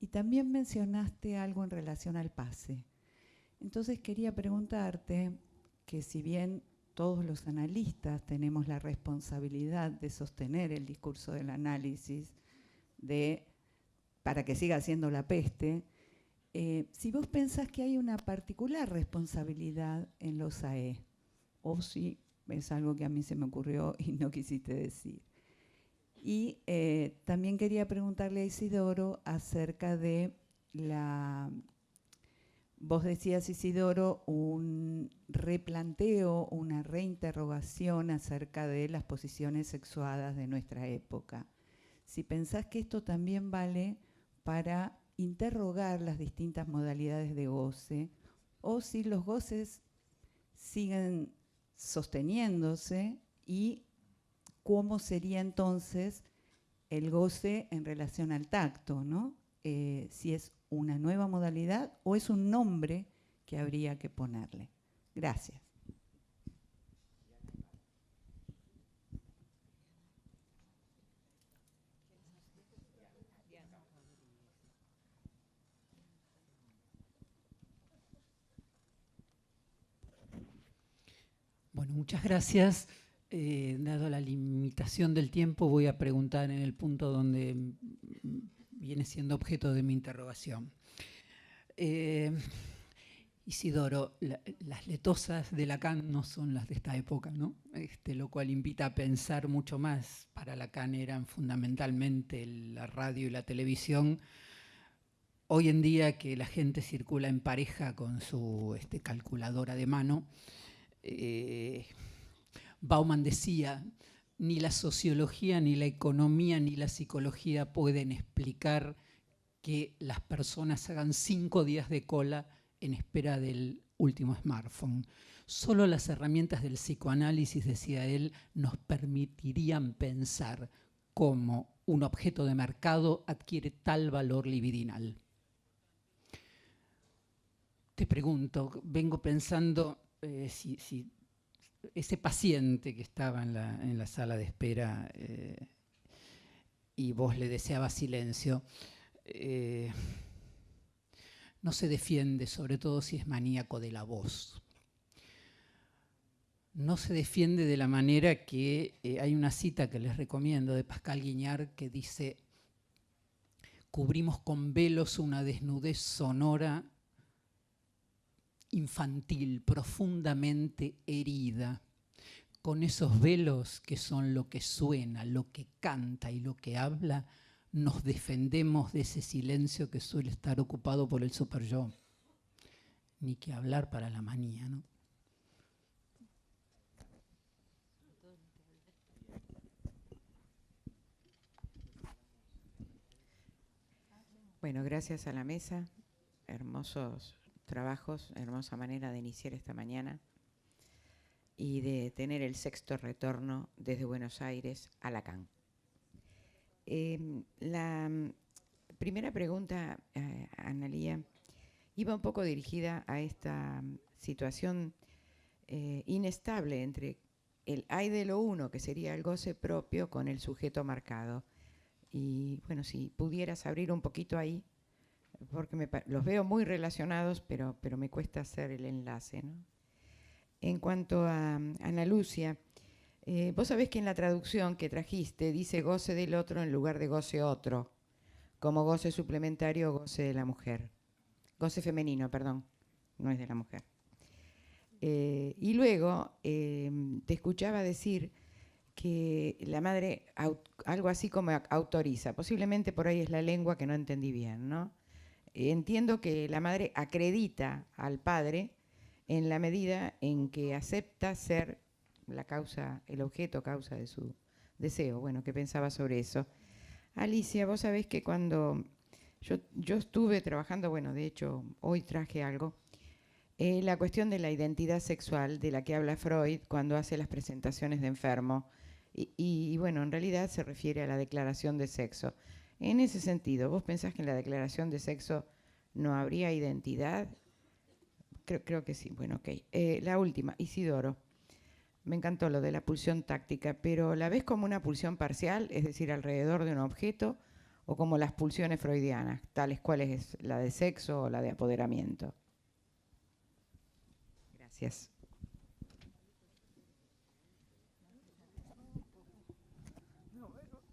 y también mencionaste algo en relación al pase. Entonces quería preguntarte que si bien todos los analistas tenemos la responsabilidad de sostener el discurso del análisis para que siga siendo la peste, si vos pensás que hay una particular responsabilidad en los AE, o si es algo que a mí se me ocurrió y no quisiste decir. Y también quería preguntarle a Isidoro acerca de vos decías, Isidoro, un replanteo, una reinterrogación acerca de las posiciones sexuadas de nuestra época. Si pensás que esto también vale para interrogar las distintas modalidades de goce, o si los goces siguen sosteniéndose y cómo sería entonces el goce en relación al tacto, ¿no? Si es una nueva modalidad o es un nombre que habría que ponerle. Gracias. Bueno, muchas gracias. Dado la limitación del tiempo, voy a preguntar en el punto donde viene siendo objeto de mi interrogación. Isidoro, las letosas de Lacan no son las de esta época, ¿no? Lo cual invita a pensar mucho más. Para Lacan eran fundamentalmente la radio y la televisión. Hoy en día que la gente circula en pareja con su calculadora de mano, Bauman decía, ni la sociología, ni la economía, ni la psicología pueden explicar que las personas hagan 5 días de cola en espera del último smartphone. Solo las herramientas del psicoanálisis, decía él, nos permitirían pensar cómo un objeto de mercado adquiere tal valor libidinal. Te pregunto, vengo pensando si ese paciente que estaba en la sala de espera y vos le deseabas silencio, no se defiende, sobre todo si es maníaco de la voz. No se defiende de la manera que hay una cita que les recomiendo de Pascal Guignard que dice: cubrimos con velos una desnudez sonora infantil, profundamente herida. Con esos velos que son lo que suena, lo que canta y lo que habla, nos defendemos de ese silencio que suele estar ocupado por el superyo. Ni que hablar para la manía, ¿no? Bueno, gracias a la mesa. Hermosos trabajos, hermosa manera de iniciar esta mañana y de tener el 6º retorno desde Buenos Aires a Lacan. La primera pregunta, Analía, iba un poco dirigida a esta situación inestable entre el hay de lo uno, que sería el goce propio, con el sujeto marcado. Y bueno, si pudieras abrir un poquito ahí, porque los veo muy relacionados, pero me cuesta hacer el enlace, ¿no? En cuanto a Ana Lucia, vos sabés que en la traducción que trajiste dice goce del otro en lugar de goce otro, como goce suplementario o goce de la mujer. Goce femenino, perdón, no es de la mujer. Y luego te escuchaba decir que la madre algo así como autoriza, posiblemente por ahí es la lengua que no entendí bien, ¿no? Entiendo que la madre acredita al padre en la medida en que acepta ser la causa, el objeto causa de su deseo. Bueno, ¿qué pensaba sobre eso? Alicia, vos sabés que cuando Yo estuve trabajando, bueno, de hecho, hoy traje algo, la cuestión de la identidad sexual de la que habla Freud cuando hace las presentaciones de enfermo. Y bueno, en realidad se refiere a la declaración de sexo. En ese sentido, ¿vos pensás que en la declaración de sexo no habría identidad? Creo que sí. Bueno, ok. La última, Isidoro. Me encantó lo de la pulsión táctica, pero ¿la ves como una pulsión parcial, es decir, alrededor de un objeto, o como las pulsiones freudianas, tales cuales es la de sexo o la de apoderamiento? Gracias.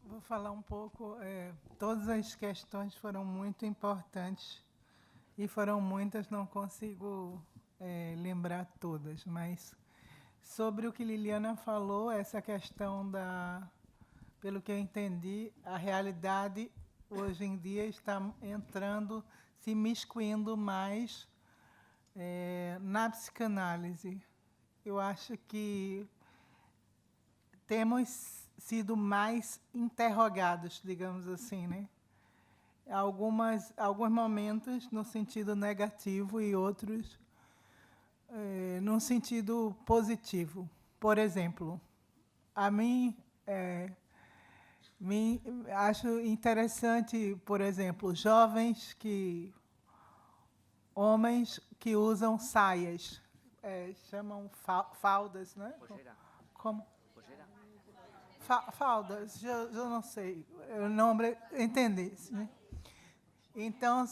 Vou falar pouco. Todas as questões foram muito importantes e foram muitas, não consigo lembrar todas, mas sobre o que Liliana falou, essa questão pelo que eu entendi, a realidade hoje em dia está entrando, se miscuindo mais na psicanálise. Eu acho que temos sido mais interrogados, digamos assim, né? Alguns momentos no sentido negativo e outros no sentido positivo. Por exemplo, a mim acho interessante, por exemplo, homens que usam saias, chamam faldas, né? Como? Faldas, eu não sei, o nome, entendi. Né? Então,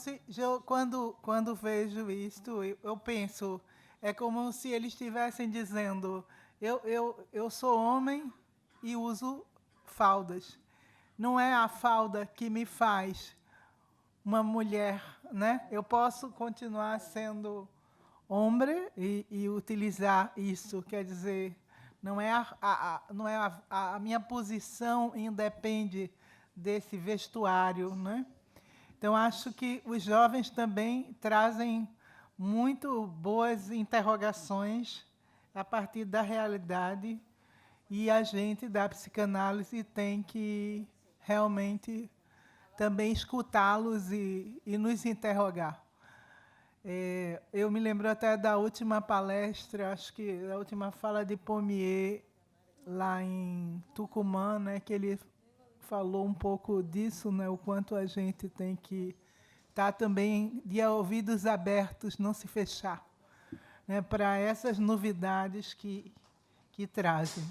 quando vejo isto, eu penso, é como se eles estivessem dizendo, eu sou homem e uso faldas. Não é a falda que me faz uma mulher, né? Eu posso continuar sendo homem e utilizar isso, quer dizer, não é a minha posição independe desse vestuário, né? Então, acho que os jovens também trazem muito boas interrogações a partir da realidade e a gente da psicanálise tem que realmente também escutá-los e nos interrogar. Eu me lembro até da última palestra, acho que da última fala de Pommier, lá em Tucumã, né, que ele falou um pouco disso, né, o quanto a gente tem que estar também de ouvidos abertos, não se fechar, né, para essas novidades que trazem.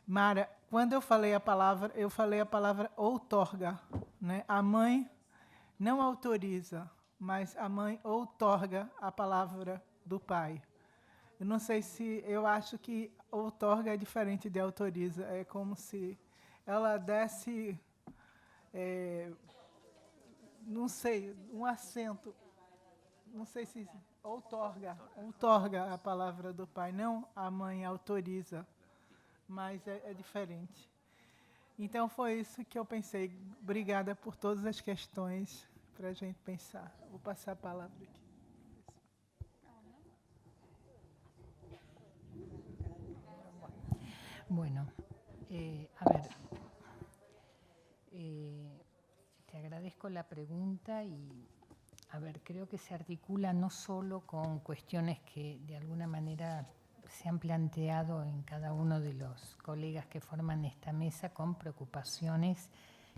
Mara, quando eu falei a palavra outorga, né? A mãe não autoriza, mas a mãe outorga a palavra do pai. Eu não sei eu acho que outorga é diferente de autoriza, é como se ela desse, não sei, um acento, não sei se outorga a palavra do pai, não a mãe autoriza, mas é diferente. Então, foi isso que eu pensei. Obrigada por todas as questões para a gente pensar. Vou passar a palavra aqui. Bueno, a ver, te agradezco la pregunta y, a ver, creo que se articula no solo con cuestiones que de alguna manera se han planteado en cada uno de los colegas que forman esta mesa con preocupaciones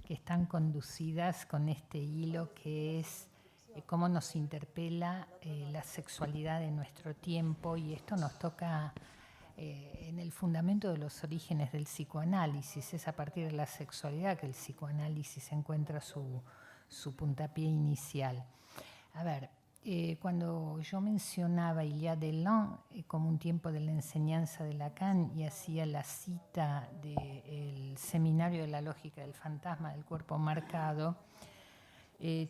que están conducidas con este hilo que es cómo nos interpela la sexualidad de nuestro tiempo, y esto nos toca en el fundamento de los orígenes del psicoanálisis. Es a partir de la sexualidad que el psicoanálisis encuentra su puntapié inicial. A ver, cuando yo mencionaba Il y a de l'an como un tiempo de la enseñanza de Lacan y hacía la cita del Seminario de la Lógica del Fantasma del Cuerpo Marcado,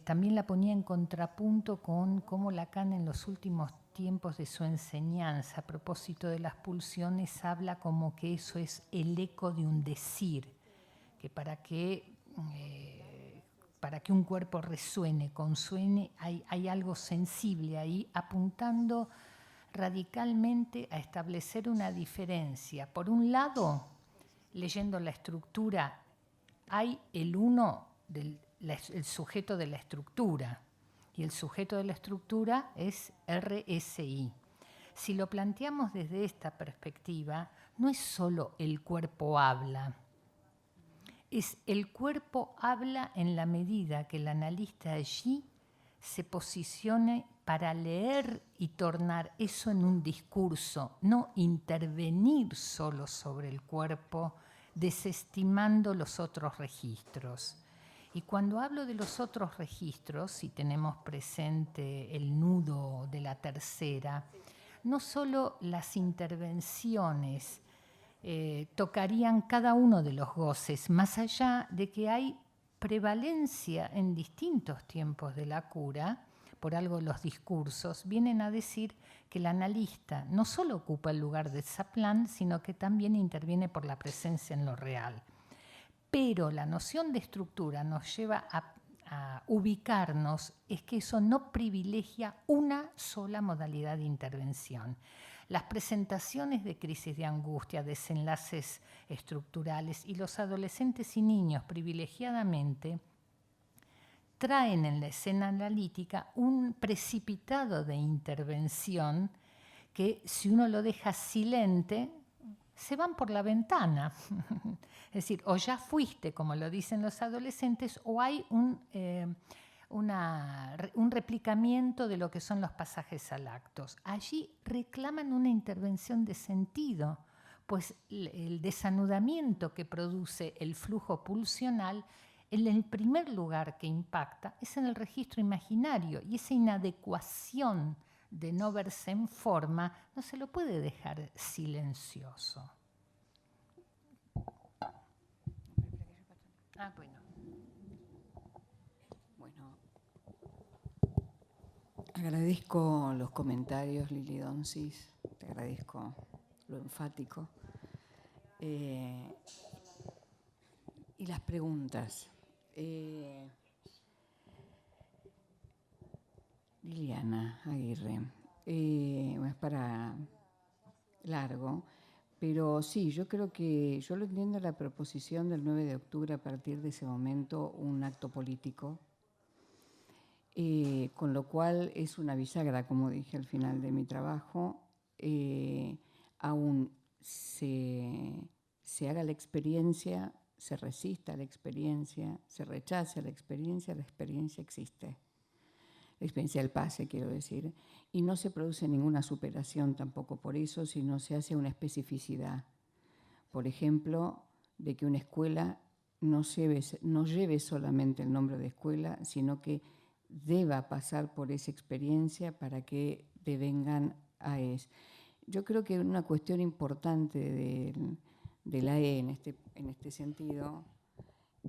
también la ponía en contrapunto con cómo Lacan en los últimos tiempos de su enseñanza, a propósito de las pulsiones, habla como que eso es el eco de un decir, que para que un cuerpo resuene, consuene, hay algo sensible ahí, apuntando radicalmente a establecer una diferencia. Por un lado, leyendo la estructura, hay el uno de el sujeto de la estructura. Y el sujeto de la estructura es RSI. Si lo planteamos desde esta perspectiva, no es solo el cuerpo habla, es el cuerpo habla en la medida que el analista allí se posicione para leer y tornar eso en un discurso, no intervenir solo sobre el cuerpo, desestimando los otros registros. Y cuando hablo de los otros registros, si tenemos presente el nudo de la tercera, no solo las intervenciones tocarían cada uno de los goces, más allá de que hay prevalencia en distintos tiempos de la cura, por algo los discursos vienen a decir que el analista no solo ocupa el lugar de Zaplan, sino que también interviene por la presencia en lo real. Pero la noción de estructura nos lleva a ubicarnos, es que eso no privilegia una sola modalidad de intervención. Las presentaciones de crisis de angustia, desenlaces estructurales y los adolescentes y niños privilegiadamente traen en la escena analítica un precipitado de intervención que si uno lo deja silente, se van por la ventana. Es decir, o ya fuiste, como lo dicen los adolescentes, o hay un replicamiento de lo que son los pasajes al actos. Allí reclaman una intervención de sentido, pues el desanudamiento que produce el flujo pulsional, en el primer lugar que impacta es en el registro imaginario, y esa inadecuación de no verse en forma no se lo puede dejar silencioso. Bueno. Bueno, agradezco los comentarios, Lili Donsis, te agradezco lo enfático. Y las preguntas. Liliana Aguirre, es para largo, pero sí, yo creo que yo lo entiendo la proposición del 9 de octubre a partir de ese momento un acto político, con lo cual es una bisagra, como dije al final de mi trabajo, aún se haga la experiencia, se resista a la experiencia, se rechace a la experiencia existe. La experiencia del pase, quiero decir, y no se produce ninguna superación tampoco por eso, sino se hace una especificidad. Por ejemplo, de que una escuela no lleve solamente el nombre de escuela, sino que deba pasar por esa experiencia para que devengan AES. Yo creo que una cuestión importante de la E en este sentido,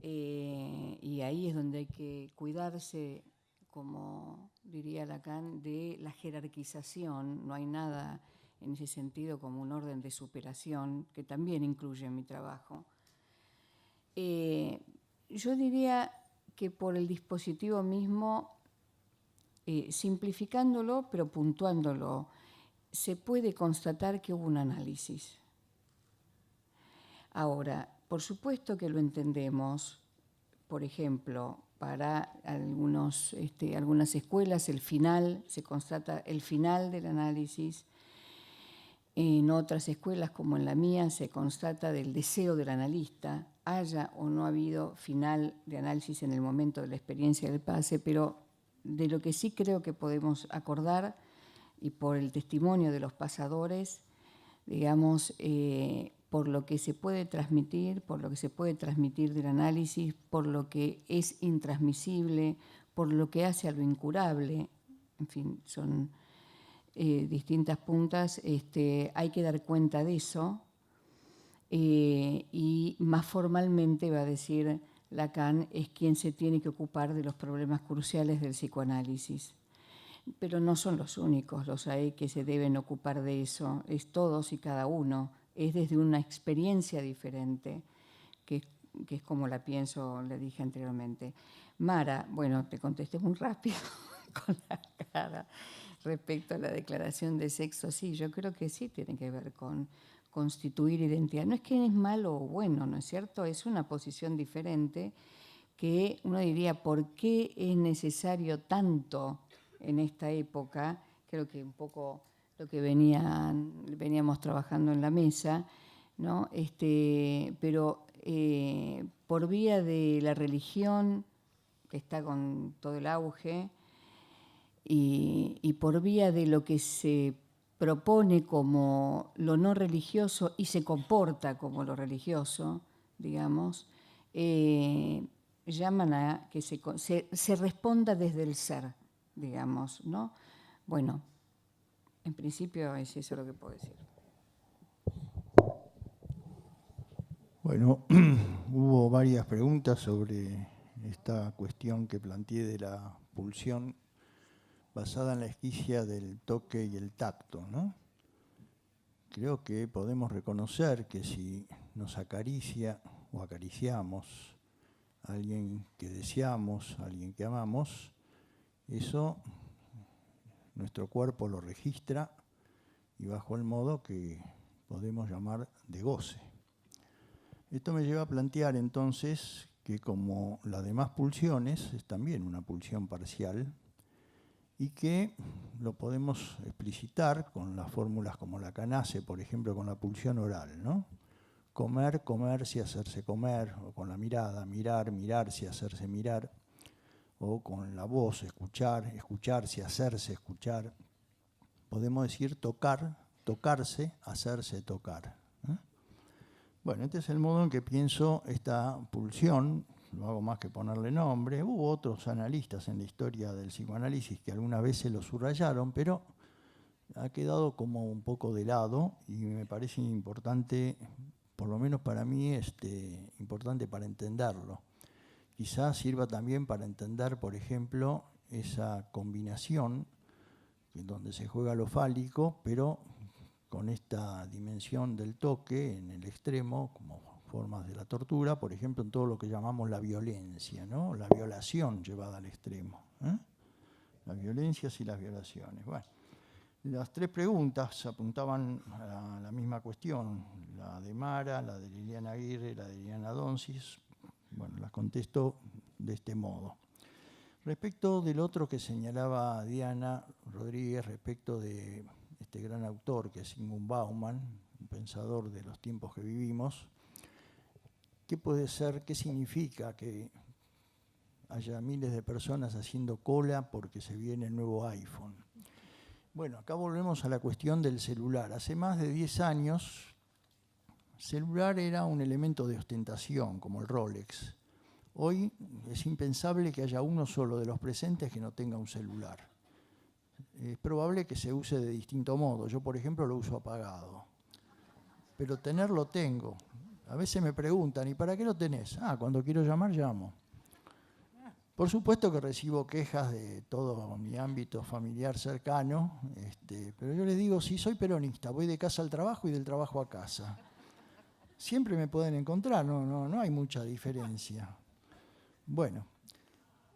y ahí es donde hay que cuidarse, como diría Lacan, de la jerarquización. No hay nada en ese sentido como un orden de superación, que también incluye mi trabajo. Yo diría que por el dispositivo mismo, simplificándolo pero puntuándolo, se puede constatar que hubo un análisis. Ahora, por supuesto que lo entendemos, por ejemplo, para algunas escuelas se constata el final del análisis. En otras escuelas, como en la mía, se constata del deseo del analista, haya o no habido final de análisis en el momento de la experiencia del pase, pero de lo que sí creo que podemos acordar, y por el testimonio de los pasadores, digamos, por lo que se puede transmitir, del análisis, por lo que es intransmisible, por lo que hace a lo incurable, en fin, son distintas puntas, hay que dar cuenta de eso, y más formalmente va a decir Lacan, es quien se tiene que ocupar de los problemas cruciales del psicoanálisis. Pero no son los únicos los AE que se deben ocupar de eso, es todos y cada uno. Es desde una experiencia diferente, que es como la pienso, le dije anteriormente. Mara, bueno, te contesté muy rápido con la cara respecto a la declaración de sexo. Sí, yo creo que sí tiene que ver con constituir identidad. No es que es malo o bueno, ¿no es cierto? Es una posición diferente, que uno diría, ¿por qué es necesario tanto en esta época? Creo que un poco lo que veníamos trabajando en la mesa, ¿no? Pero por vía de la religión, que está con todo el auge, y por vía de lo que se propone como lo no religioso y se comporta como lo religioso, digamos, llaman a que se responda desde el ser, digamos, ¿no? Bueno, en principio es eso lo que puedo decir. Bueno, hubo varias preguntas sobre esta cuestión que planteé de la pulsión basada en la esquicia del toque y el tacto, ¿no? Creo que podemos reconocer que si nos acaricia o acariciamos a alguien que deseamos, a alguien que amamos, eso nuestro cuerpo lo registra y bajo el modo que podemos llamar de goce. Esto me lleva a plantear entonces que como las demás pulsiones es también una pulsión parcial y que lo podemos explicitar con las fórmulas como Lacan hace, por ejemplo, con la pulsión oral, ¿no? Comer, comerse, hacerse comer, o con la mirada, mirar, mirarse, hacerse mirar, o con la voz, escuchar, escucharse, hacerse escuchar. Podemos decir tocar, tocarse, hacerse tocar. Bueno, este es el modo en que pienso esta pulsión, no hago más que ponerle nombre. Hubo otros analistas en la historia del psicoanálisis que alguna vez se lo subrayaron, pero ha quedado como un poco de lado y me parece importante, por lo menos para mí, importante para entenderlo. Quizás sirva también para entender, por ejemplo, esa combinación en donde se juega lo fálico, pero con esta dimensión del toque en el extremo, como formas de la tortura, por ejemplo, en todo lo que llamamos la violencia, ¿no? La violación llevada al extremo. Las violencias y las violaciones. Bueno, las tres preguntas apuntaban a la misma cuestión, la de Mara, la de Liliana Aguirre, la de Liliana Donsis. Bueno, las contesto de este modo. Respecto del otro que señalaba Diana Rodríguez, respecto de este gran autor que es Zygmunt Bauman, un pensador de los tiempos que vivimos, ¿qué puede ser, qué significa que haya miles de personas haciendo cola porque se viene el nuevo iPhone? Bueno, acá volvemos a la cuestión del celular. Hace más de 10 años, celular era un elemento de ostentación, como el Rolex. Hoy es impensable que haya uno solo de los presentes que no tenga un celular. Es probable que se use de distinto modo. Yo, por ejemplo, lo uso apagado. Pero tenerlo tengo. A veces me preguntan, ¿y para qué lo tenés? Cuando quiero llamar, llamo. Por supuesto que recibo quejas de todo mi ámbito familiar cercano, pero yo les digo, sí, soy peronista, voy de casa al trabajo y del trabajo a casa. Siempre me pueden encontrar, no hay mucha diferencia. Bueno,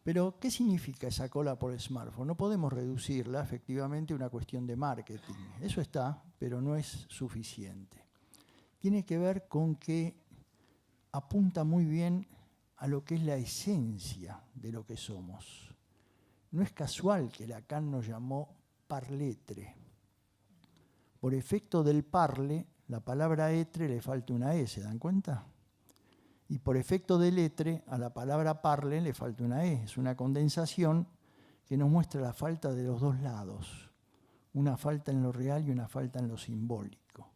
pero ¿qué significa esa cola por el smartphone? No podemos reducirla efectivamente a una cuestión de marketing. Eso está, pero no es suficiente. Tiene que ver con que apunta muy bien a lo que es la esencia de lo que somos. No es casual que Lacan nos llamó parletre. Por efecto del parle, la palabra etre le falta una E, ¿se dan cuenta? Y por efecto del etre, a la palabra parle le falta una E. Es una condensación que nos muestra la falta de los dos lados. Una falta en lo real y una falta en lo simbólico.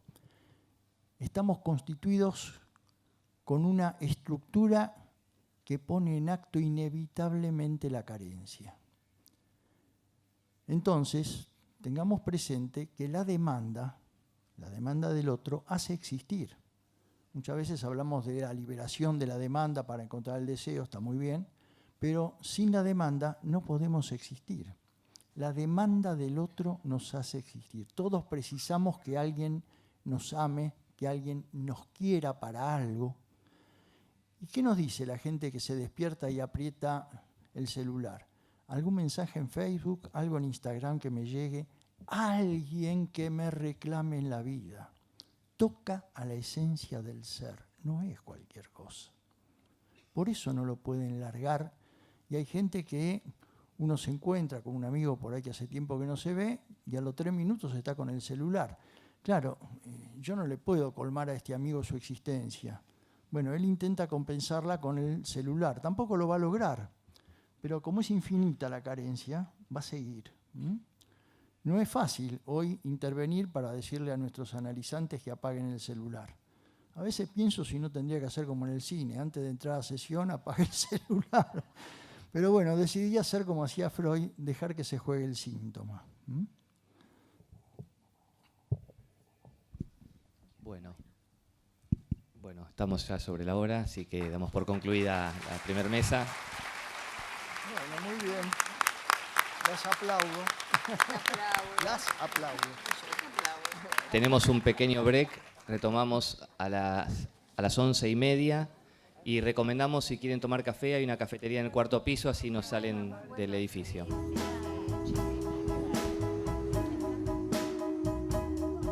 Estamos constituidos con una estructura que pone en acto inevitablemente la carencia. Entonces, tengamos presente que la demanda del otro hace existir. Muchas veces hablamos de la liberación de la demanda para encontrar el deseo, está muy bien, pero sin la demanda no podemos existir. La demanda del otro nos hace existir. Todos precisamos que alguien nos ame, que alguien nos quiera para algo. ¿Y qué nos dice la gente que se despierta y aprieta el celular? ¿Algún mensaje en Facebook, algo en Instagram que me llegue? Alguien que me reclame en la vida. Toca a la esencia del ser, no es cualquier cosa. Por eso no lo pueden largar. Y hay gente que uno se encuentra con un amigo por ahí que hace tiempo que no se ve y a los 3 minutos está con el celular. Claro, yo no le puedo colmar a este amigo su existencia. Bueno, él intenta compensarla con el celular. Tampoco lo va a lograr. Pero como es infinita la carencia, va a seguir. No es fácil hoy intervenir para decirle a nuestros analizantes que apaguen el celular. A veces pienso si no tendría que hacer como en el cine, antes de entrar a sesión apague el celular. Pero bueno, decidí hacer como hacía Freud, dejar que se juegue el síntoma. Bueno, estamos ya sobre la hora, así que damos por concluida la primera mesa. Bueno, muy bien. Las aplaudo. Las aplaudo. Tenemos un pequeño break, retomamos a las 11:30 y recomendamos, si quieren tomar café, hay una cafetería en el 4.º piso, así no salen del edificio.